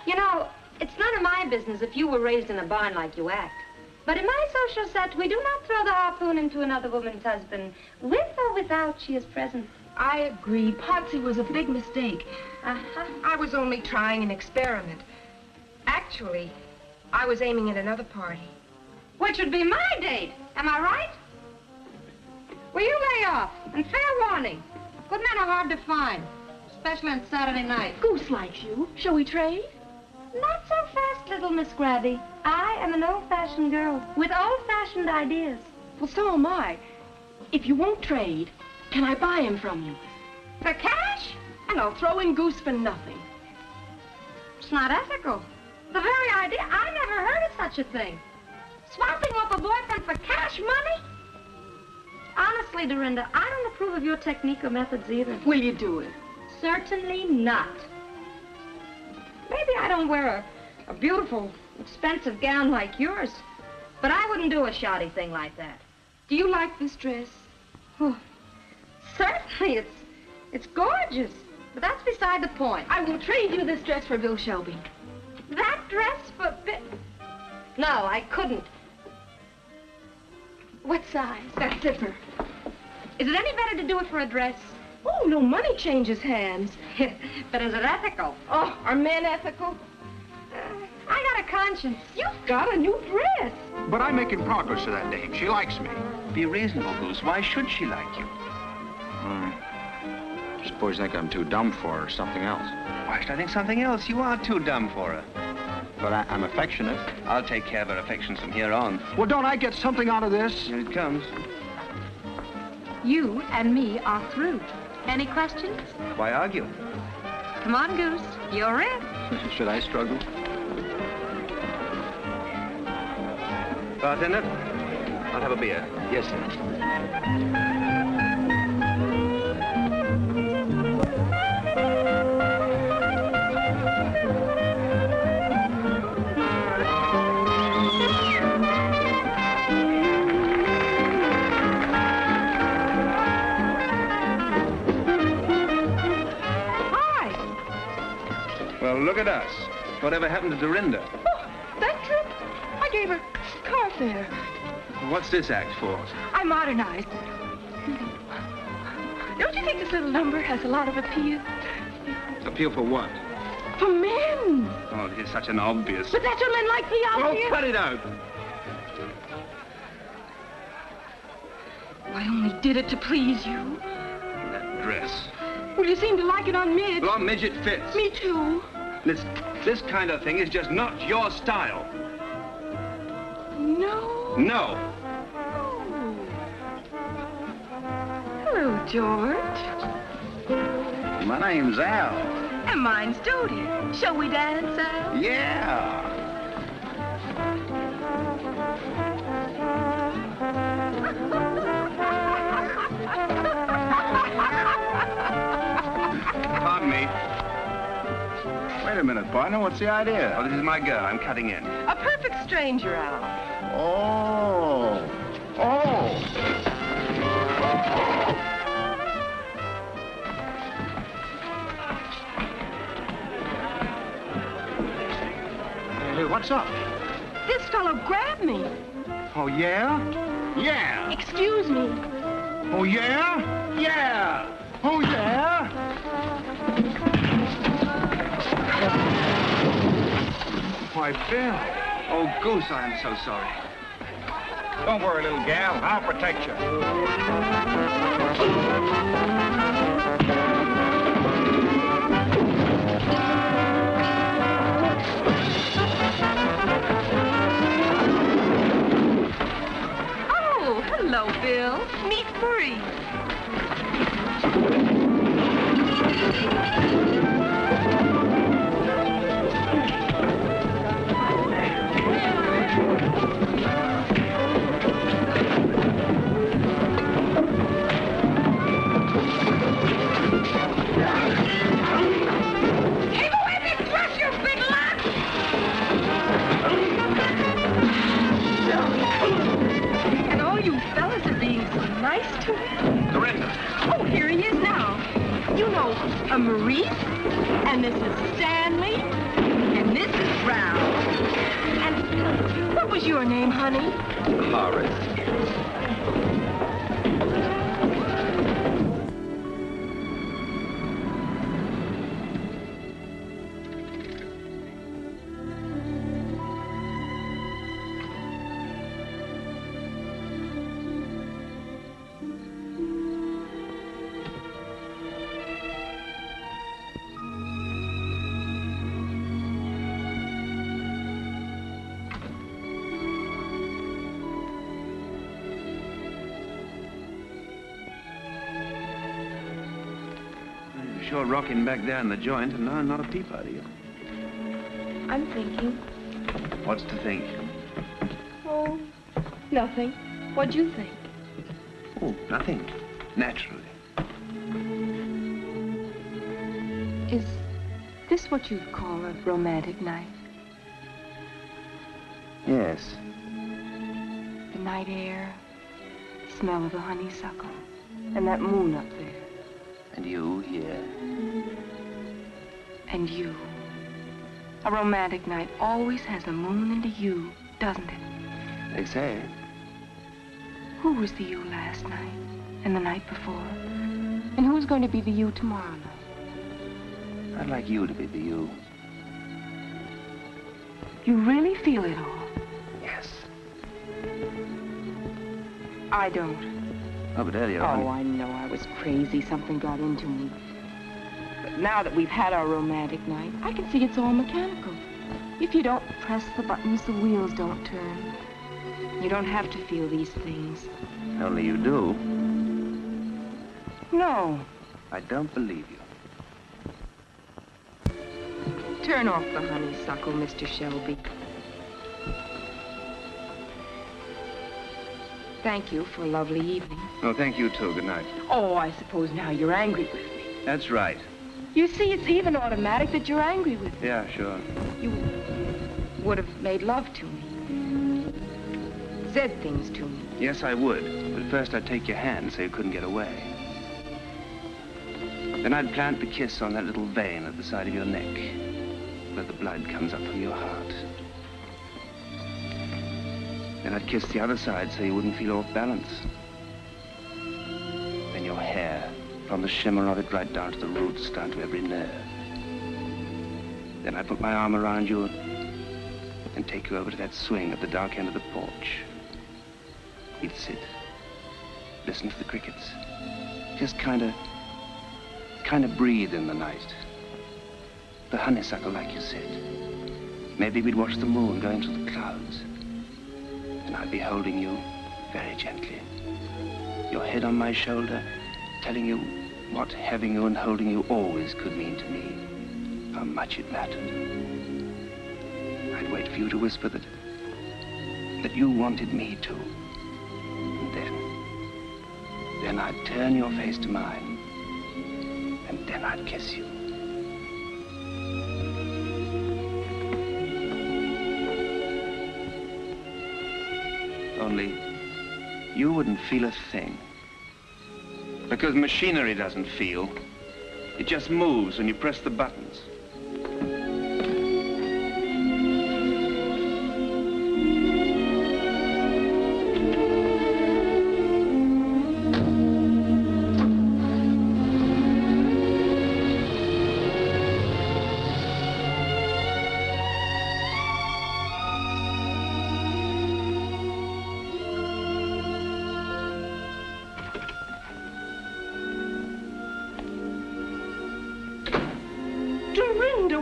You know, it's none of my business if you were raised in a barn like you act. But in my social set, we do not throw the harpoon into another woman's husband, with or without she is present. I agree. Potsy was a big mistake. I was only trying an experiment. Actually, I was aiming at another party. Which would be my date. Am I right? Well, you lay off. And fair warning. Good men are hard to find, especially on Saturday night. Goose likes you. Shall we trade? Not so fast, little Miss Grabby. I am an old-fashioned girl with old-fashioned ideas. Well, so am I. If you won't trade, can I buy him from you? For cash? And I'll throw in Goose for nothing. It's not ethical. The very idea, I never heard of such a thing. Swapping off a boyfriend for cash money? Honestly, Dorinda, I don't approve of your technique or methods either. Will you do it? Certainly not. Maybe I don't wear a beautiful, expensive gown like yours, but I wouldn't do a shoddy thing like that. Do you like this dress? Oh, certainly, it's gorgeous, but that's beside the point. I will trade you this dress for Bill Shelby. That dress for No, I couldn't. What size? That zipper. Is it any better to do it for a dress? Oh, no money changes hands. But is it ethical? Oh, are men ethical? I got a conscience. You've got a new dress. But I'm making progress to that dame. She likes me. Be reasonable, Goose. Why should she like you? Suppose you think I'm too dumb for her or something else. Why should I think something else? You are too dumb for her. But I'm affectionate. I'll take care of her affections from here on. Well, don't I get something out of this? Here it comes. You and me are through. Any questions? Why argue? Come on, Goose. You're in. Should I struggle? Bartender, I'll have a beer. Yes, sir. look at us. Whatever happened to Dorinda? Oh, that trip? I gave her car fare. What's this act for? I modernized it. Don't you think this little number has a lot of appeal? Appeal for what? For men. Oh, here's such an obvious... But that's what men like me out here. Oh, cut it out. I only did it to please you. That dress. Well, you seem to like it on Midge. Well, on Midge it fits. Me too. This kind of thing is just not your style. No? No. Oh. Hello, George. My name's Al. And mine's Dodie. Shall we dance, Al? Yeah. Pardon me. Wait a minute, partner. What's the idea? Oh, this is my girl. I'm cutting in. A perfect stranger, Al. Oh. Oh. Hey, what's up? This fellow grabbed me. Oh, yeah? Yeah. Excuse me. Oh, yeah? Yeah. Oh, yeah? Why, Bill. Oh, Goose, I am so sorry. Don't worry, little gal. I'll protect you. Oh, hello, Bill. Meet Marie. And all you fellas are being so nice to him. Dorinda. Oh, here he is now. You know, Maurice, and this is Stanley, and this is Ralph. And what was your name, honey? Horace. Sure rocking back there in the joint, and no, not a peep out of you. I'm thinking. What's to think? Oh, nothing. What'd you think? Oh, nothing. Naturally. Is this what you'd call a romantic night? Yes. The night air, smell of the honeysuckle, and that moon up there. And you here. And you. A romantic night always has a moon and a you, doesn't it? They say. Who was the you last night and the night before? And who's going to be the you tomorrow night? I'd like you to be the you. You really feel it all? Yes. I don't. Oh, but earlier on... Oh, I know I was crazy. Something got into me. But now that we've had our romantic night, I can see it's all mechanical. If you don't press the buttons, the wheels don't turn. You don't have to feel these things. Only you do. No. I don't believe you. Turn off the honeysuckle, Mr. Shelby. Thank you for a lovely evening. Oh, thank you, too. Good night. Oh, I suppose now you're angry with me. That's right. You see, it's even automatic that you're angry with me. Yeah, sure. You would have made love to me. Said things to me. Yes, I would. But first I'd take your hand so you couldn't get away. Then I'd plant the kiss on that little vein at the side of your neck. where the blood comes up from your heart. Then I'd kiss the other side so you wouldn't feel off balance. Then your hair, from the shimmer of it right down to the roots, down to every nerve. Then I'd put my arm around you and take you over to that swing at the dark end of the porch. We'd sit, listen to the crickets, just kind of breathe in the night. The honeysuckle, like you said. Maybe we'd watch the moon going through the clouds. And I'd be holding you very gently. Your head on my shoulder, telling you what having you and holding you always could mean to me. How much it mattered. I'd wait for you to whisper that you wanted me to. And then I'd turn your face to mine. And then I'd kiss you. Only, you wouldn't feel a thing. Because machinery doesn't feel. It just moves when you press the buttons.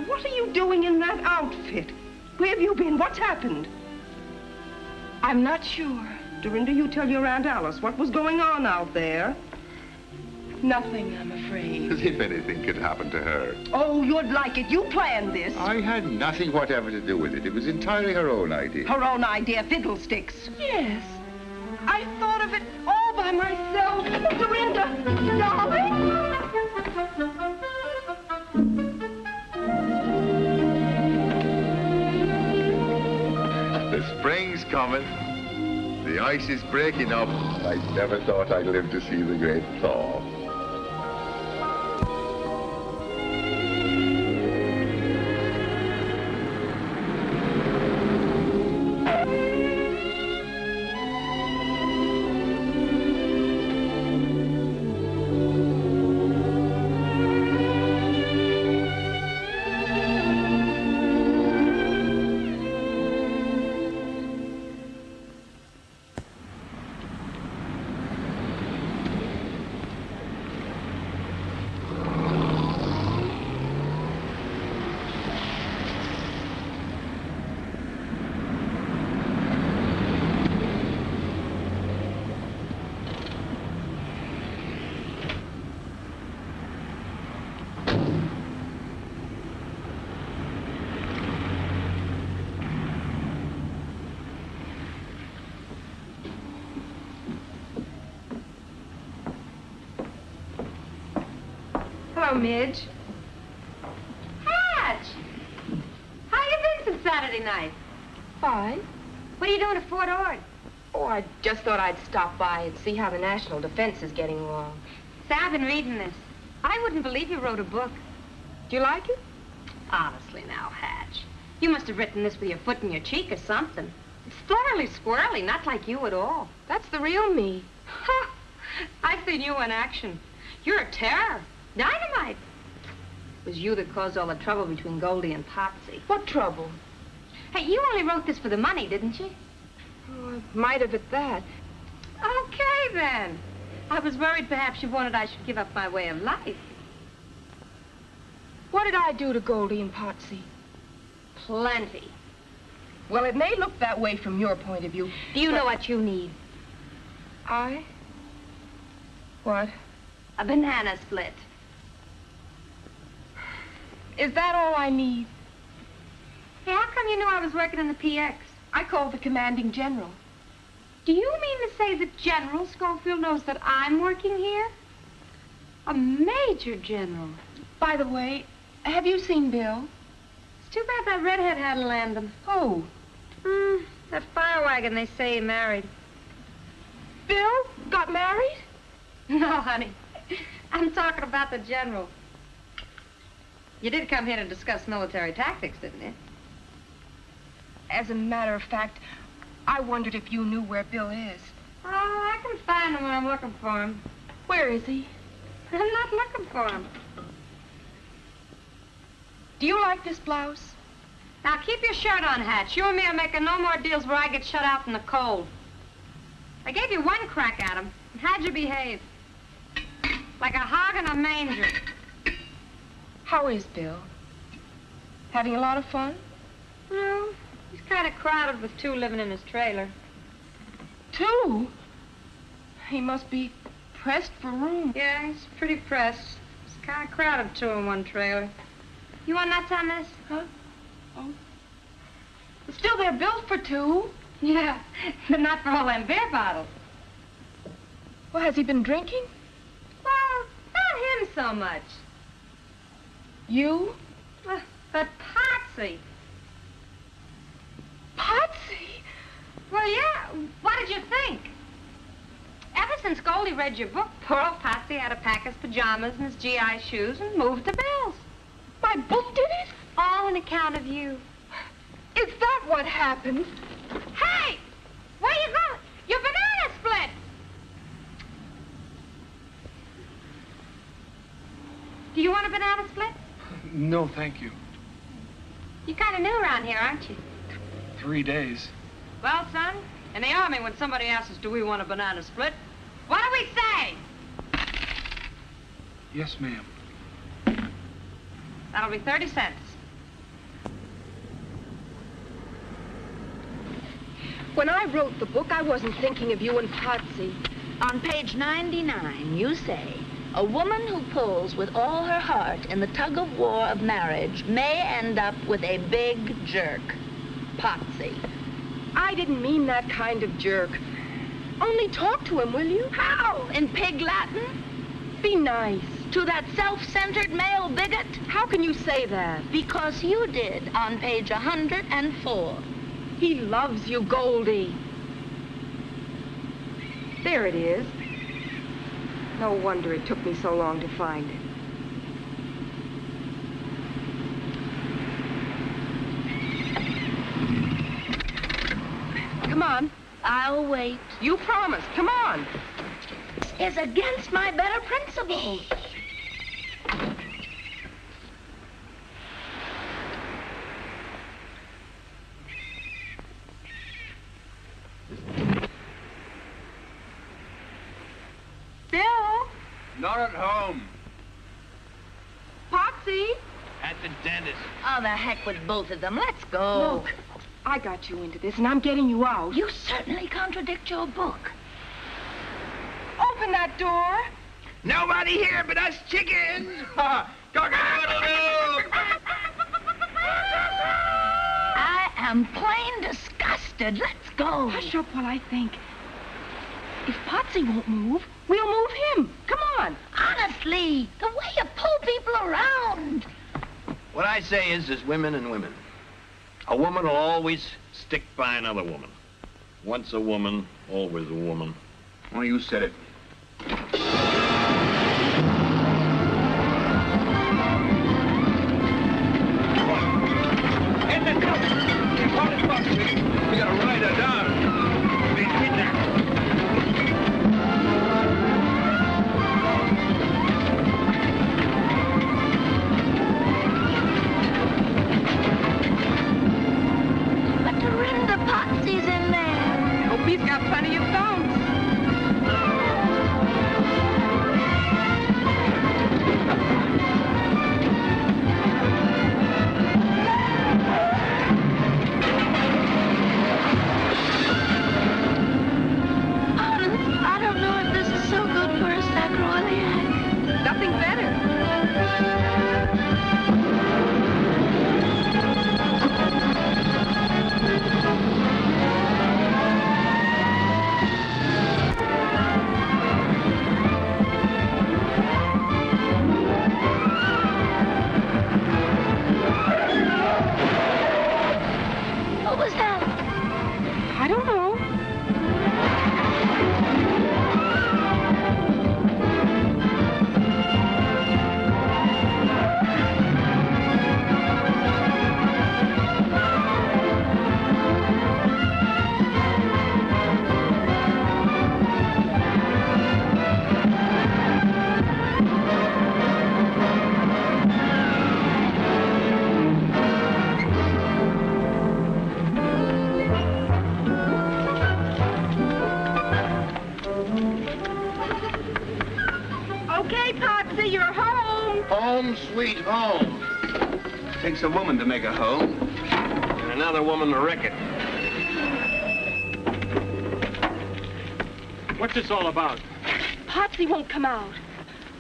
What are you doing in that outfit? Where have you been? What's happened? I'm not sure. Dorinda, you tell your Aunt Alice what was going on out there. Nothing, I'm afraid. As if anything could happen to her. Oh, you'd like it. You planned this. I had nothing whatever to do with it. It was entirely her own idea. Her own idea, fiddlesticks. Yes. I thought of it all by myself. Dorinda, darling. The spring's coming. The ice is breaking up. I never thought I'd live to see the great thaw. Hello, Midge. Hatch! How you been since Saturday night? Fine. What are you doing at Fort Ord? Oh, I just thought I'd stop by and see how the national defense is getting along. Say, I've been reading this. I wouldn't believe you wrote a book. Do you like it? Honestly now, Hatch. You must have written this with your foot in your cheek or something. It's thoroughly squirrely, not like you at all. That's the real me. Ha! I've seen you in action. You're a terror. Dynamite. It was you that caused all the trouble between Goldie and Potsy. What trouble? Hey, you only wrote this for the money, didn't you? Oh, I might have at that. Okay, then. I was worried perhaps you wanted I should give up my way of life. What did I do to Goldie and Potsy? Plenty. Well, it may look that way from your point of view. Do you know what you need? I? What? A banana split. Is that all I need? Hey, how come you knew I was working in the PX? I called the commanding general. Do you mean to say that General Schofield knows that I'm working here? A major general. By the way, have you seen Bill? It's too bad that redhead had to land him. Who? That fire wagon they say he married. Bill got married? No, honey. I'm talking about the general. You did come here to discuss military tactics, didn't you? As a matter of fact, I wondered if you knew where Bill is. Oh, I can find him when I'm looking for him. Where is he? I'm not looking for him. Do you like this blouse? Now, keep your shirt on, Hatch. You and me are making no more deals where I get shut out in the cold. I gave you one crack at him. How'd you behave? Like a hog in a manger. How is Bill? Having a lot of fun? No, he's kind of crowded with two living in his trailer. Two? He must be pressed for room. Yeah, he's pretty pressed. It's kind of crowded, two in one trailer. You want nuts on this? Huh? Oh. Still, they're built for two. Yeah, but not for all them beer bottles. Well, has he been drinking? Well, not him so much. You? But Potsy. Potsy? Well, yeah. What did you think? Ever since Goldie read your book, poor old Potsy had to pack his pajamas and his GI shoes and move to Bill's. My book did it? All on account of you. Is that what happened? Hey! Where you going? Your banana split! Do you want a banana split? No, thank you. You're kind of new around here, aren't you? 3 days. Well, son, in the Army, when somebody asks us, do we want a banana split, what do we say? Yes, ma'am. That'll be 30 cents. When I wrote the book, I wasn't thinking of you and Potsy. On page 99, you say, a woman who pulls with all her heart in the tug-of-war of marriage may end up with a big jerk. Potsy. I didn't mean that kind of jerk. Only talk to him, will you? How? In pig Latin? Be nice. To that self-centered male bigot? How can you say that? Because you did on page 104. He loves you, Goldie. There it is. No wonder it took me so long to find it. Come on. I'll wait. You promised. Come on. It's against my better principles. Bill? Not at home. Potsy? At the dentist. Oh, the heck with both of them. Let's go. Look, I got you into this, and I'm getting you out. You certainly contradict your book. Open that door. Nobody here but us chickens. Cock-a-doodle-doo. I am plain disgusted. Let's go. Hush up while I think. If Potsy won't move, we'll move him. Come on. Honestly, the way you pull people around. What I say is, there's women and women. A woman will always stick by another woman. Once a woman, always a woman. Well, you said it. We gotta ride her down. Been kidnapped. But Dorinda Potsy's in there. Hope he's got plenty of thumbs. sweet home. Takes a woman to make a home. And another woman to wreck it. What's this all about? Potsy won't come out.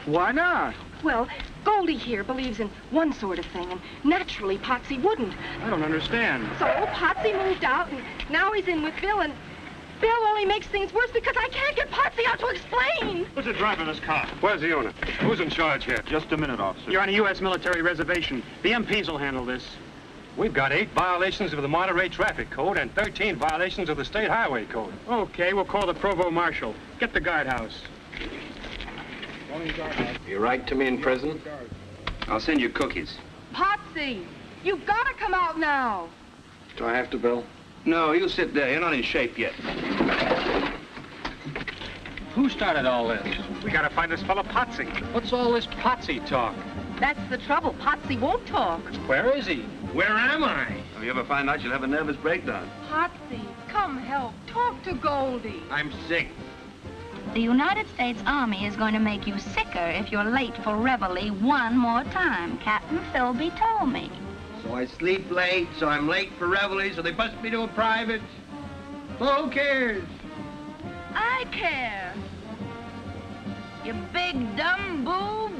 Why not? Well, Goldie here believes in one sort of thing, and naturally Potsy wouldn't. I don't understand. So Potsy moved out, and now he's in with Bill, and Bill only makes things worse because I can't get Potsy out to explain. Who's the driver of this car? Where's the owner? Who's in charge here? Just a minute, officer. You're on a U.S. military reservation. The MPs will handle this. We've got 8 violations of the Monterey Traffic Code and 13 violations of the State Highway Code. Okay, we'll call the Provost Marshal. Get the guardhouse. You write to me in prison? I'll send you cookies. Potsy, you've got to come out now. Do I have to, Bill? No, you sit there. You're not in shape yet. Who started all this? We gotta find this fella Potsy. What's all this Potsy talk? That's the trouble. Potsy won't talk. Where is he? Where am I? If you ever find out, you'll have a nervous breakdown. Potsy, come help. Talk to Goldie. I'm sick. The United States Army is going to make you sicker if you're late for reveille one more time. Captain Philby told me. So I sleep late, so I'm late for reveille, so they bust me to a private. Well, who cares? I care. You big dumb boob.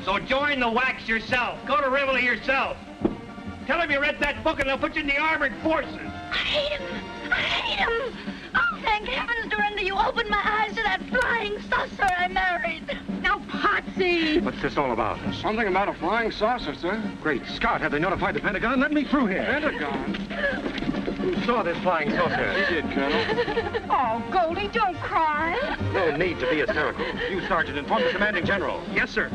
So join the wax yourself. Go to reveille yourself. Tell them you read that book and they'll put you in the armored forces. I hate him. I hate him. Oh, thank heavens, Dorinda, you opened my eyes to that flying saucer I married. Now, Potsy! What's this all about? Something about a flying saucer, sir. Great Scott, have they notified the Pentagon? Let me through here. Pentagon? Who saw this flying saucer? He did, Colonel. Oh, Goldie, don't cry. No need to be hysterical. You, Sergeant, inform the commanding general. Yes, sir.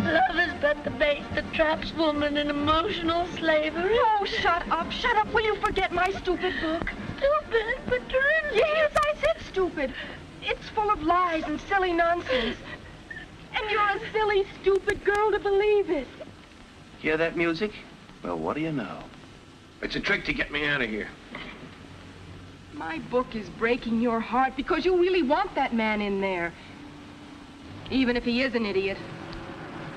Love is but the bait that traps woman in emotional slavery. Oh, shut up. Shut up. Will you forget my stupid book? Stupid, but Dorinda. Yes, I said stupid. It's full of lies and silly nonsense. And you're a silly, stupid girl to believe it. Hear that music? Well, what do you know? It's a trick to get me out of here. My book is breaking your heart because you really want that man in there. Even if he is an idiot.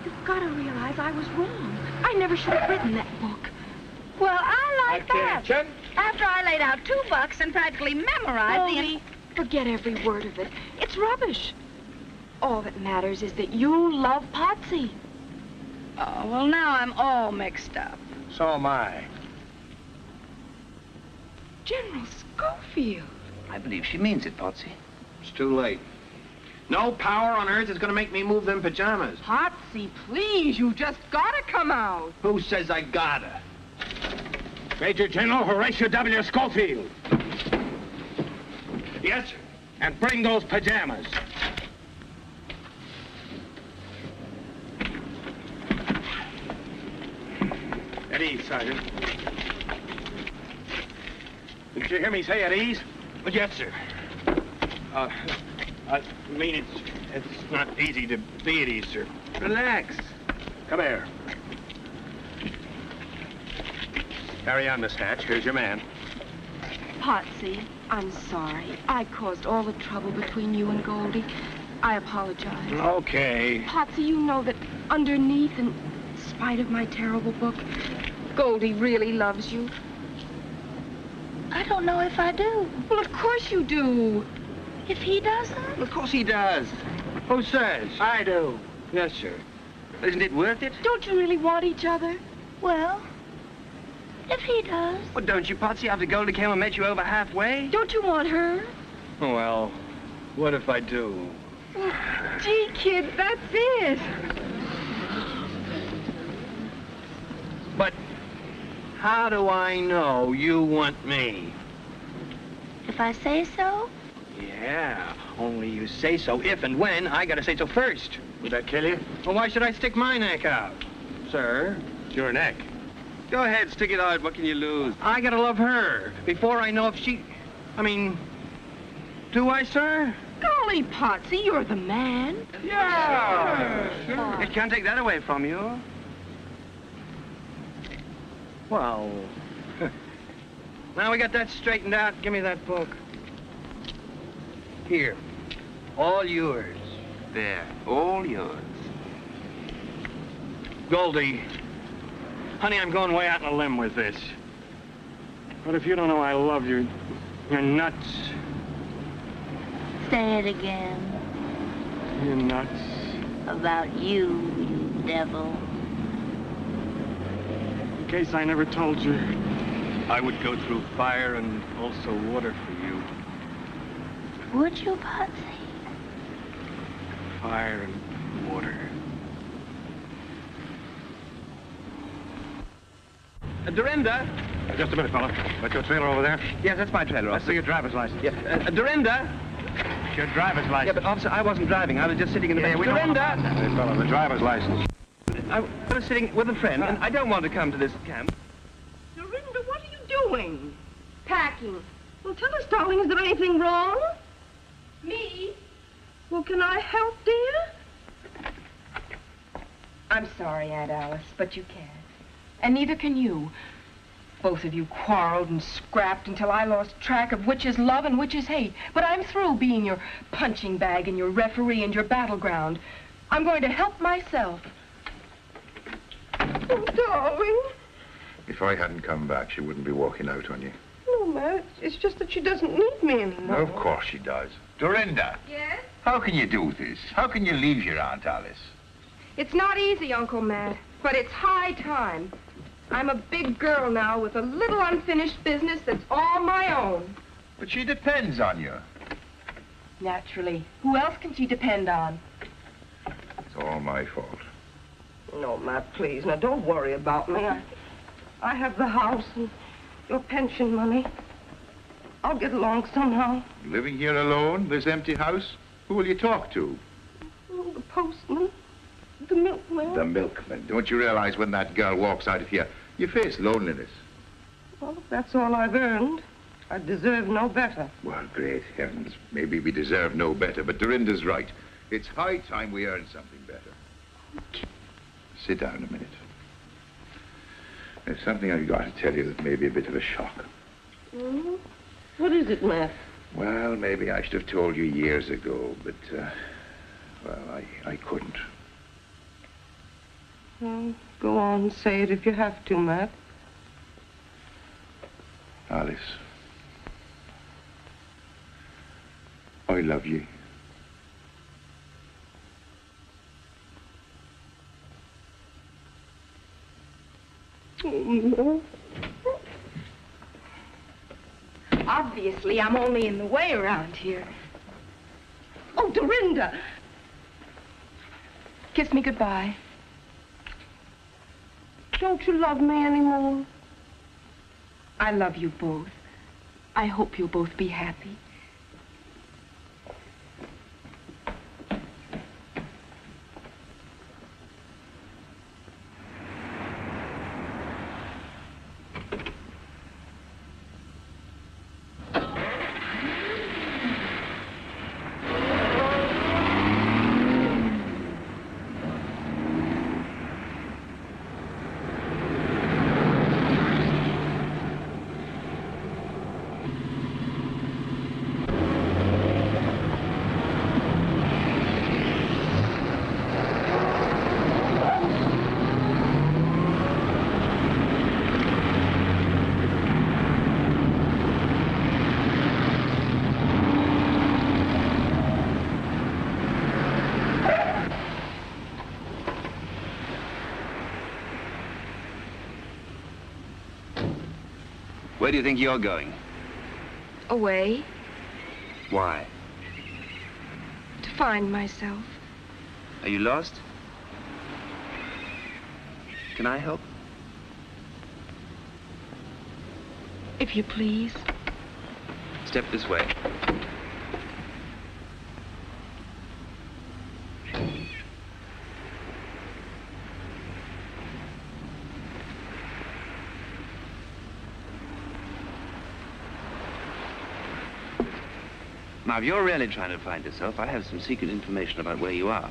You've got to realize I was wrong. I never should have written that book. Well, I like that. Attention. After I laid out $2 and practically memorized Goldie, forget every word of it. It's rubbish. All that matters is that you love Potsy. Oh, well, now I'm all mixed up. So am I. General Schofield. I believe she means it, Potsy. It's too late. No power on earth is going to make me move them pajamas. Potsy, please, you just got to come out. Who says I gotta? Major General Horatio W. Schofield. Yes, sir. And bring those pajamas. At ease, Sergeant. Did you hear me say at ease? Yes, sir. I mean, it's not easy to be at ease, sir. Relax. Come here. Carry on, Miss Hatch. Here's your man. Potsy, I'm sorry. I caused all the trouble between you and Goldie. I apologize. Okay. Potsy, you know that underneath, in spite of my terrible book, Goldie really loves you. I don't know if I do. Well, of course you do. If he doesn't? Of course he does. Who says? I do. Yes, sir. Isn't it worth it? Don't you really want each other? Well, if he does. Well, don't you, Potsy, after Goldie came and met you over halfway? Don't you want her? Well, what if I do? Gee, kid, that's it. But how do I know you want me? If I say so? Yeah, only you say so if and when I gotta say so first. Would that kill you? Well, why should I stick my neck out? Sir? Your neck. Go ahead, stick it out. What can you lose? I gotta love her before I know if she... I mean, do I, sir? Golly, Potsy, you're the man. Yeah. Sure. I can't take that away from you. Well, now we got that straightened out. Give me that book. Here, all yours. There, all yours. Goldie, honey, I'm going way out on a limb with this. But if you don't know I love you, you're nuts. Say it again. You're nuts. About you, you devil. In case I never told you, I would go through fire and also water for you. Would you, Potsy? Fire and water. Dorinda? Just a minute, fella. That's your trailer over there? Yes, that's my trailer, Let's officer. see your driver's license. Yeah. Dorinda? Your driver's license. Yeah, but officer, I wasn't driving. I was just sitting in the back. we don't want Dorinda! Hey, fella, the driver's license. I was sitting with a friend, and I don't want to come to this camp. Dorinda, what are you doing? Packing. Well, tell us, darling, is there anything wrong? Me? Well, can I help, dear? I'm sorry, Aunt Alice, but you can't. And neither can you. Both of you quarreled and scrapped until I lost track of which is love and which is hate. But I'm through being your punching bag and your referee and your battleground. I'm going to help myself. Oh, darling. If I hadn't come back, she wouldn't be walking out on you. No, Matt, it's just that she doesn't need me anymore. Of course she does. Dorinda, Yes? how can you do this? How can you leave your Aunt Alice? It's not easy, Uncle Matt, but it's high time. I'm a big girl now with a little unfinished business that's all my own. But she depends on you. Naturally. Who else can she depend on? It's all my fault. No, Matt, please. Now, don't worry about me. I have the house and your pension money. I'll get along somehow. Living here alone, this empty house? Who will you talk to? Oh, the postman, the milkman. The milkman. Don't you realize when that girl walks out of here, you face loneliness? Well, if that's all I've earned, I deserve no better. Well, great heavens. Maybe we deserve no better, but Dorinda's right. It's high time we earn something better. Sit down a minute. There's something I've got to tell you that may be a bit of a shock. Hmm? What is it, Matt? Well, maybe I should have told you years ago, but, well, I couldn't. Well, go on, say it if you have to, Matt. Alice, I love you. No. Obviously, I'm only in the way around here. Oh, Dorinda! Kiss me goodbye. Don't you love me anymore? I love you both. I hope you'll both be happy. Where do you think you're going? Away Why? to find myself. Are you lost? Can I help? If you please. Step this way. Now, if you're really trying to find yourself, I have some secret information about where you are.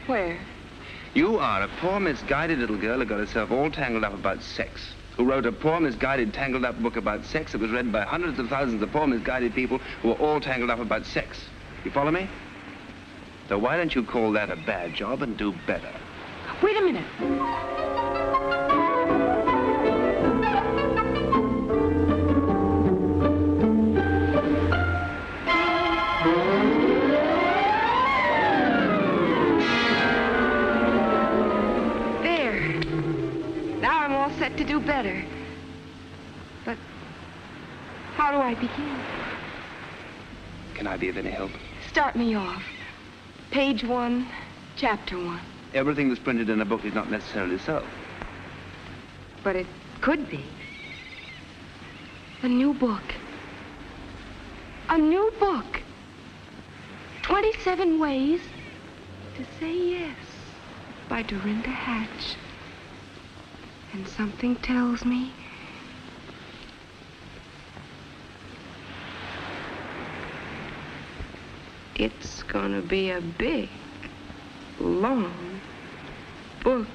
Where? You are a poor, misguided little girl who got herself all tangled up about sex, who wrote a poor, misguided, tangled up book about sex that was read by hundreds of thousands of poor, misguided people who were all tangled up about sex. You follow me? So why don't you call that a bad job and do better? Wait a minute. To do better. But how do I begin? Can I be of any help? Start me off. Page 1, chapter 1. Everything that's printed in a book is not necessarily so. But it could be. A new book. A new book. 27 Ways to Say Yes by Dorinda Hatch. And something tells me it's gonna be a big, long book.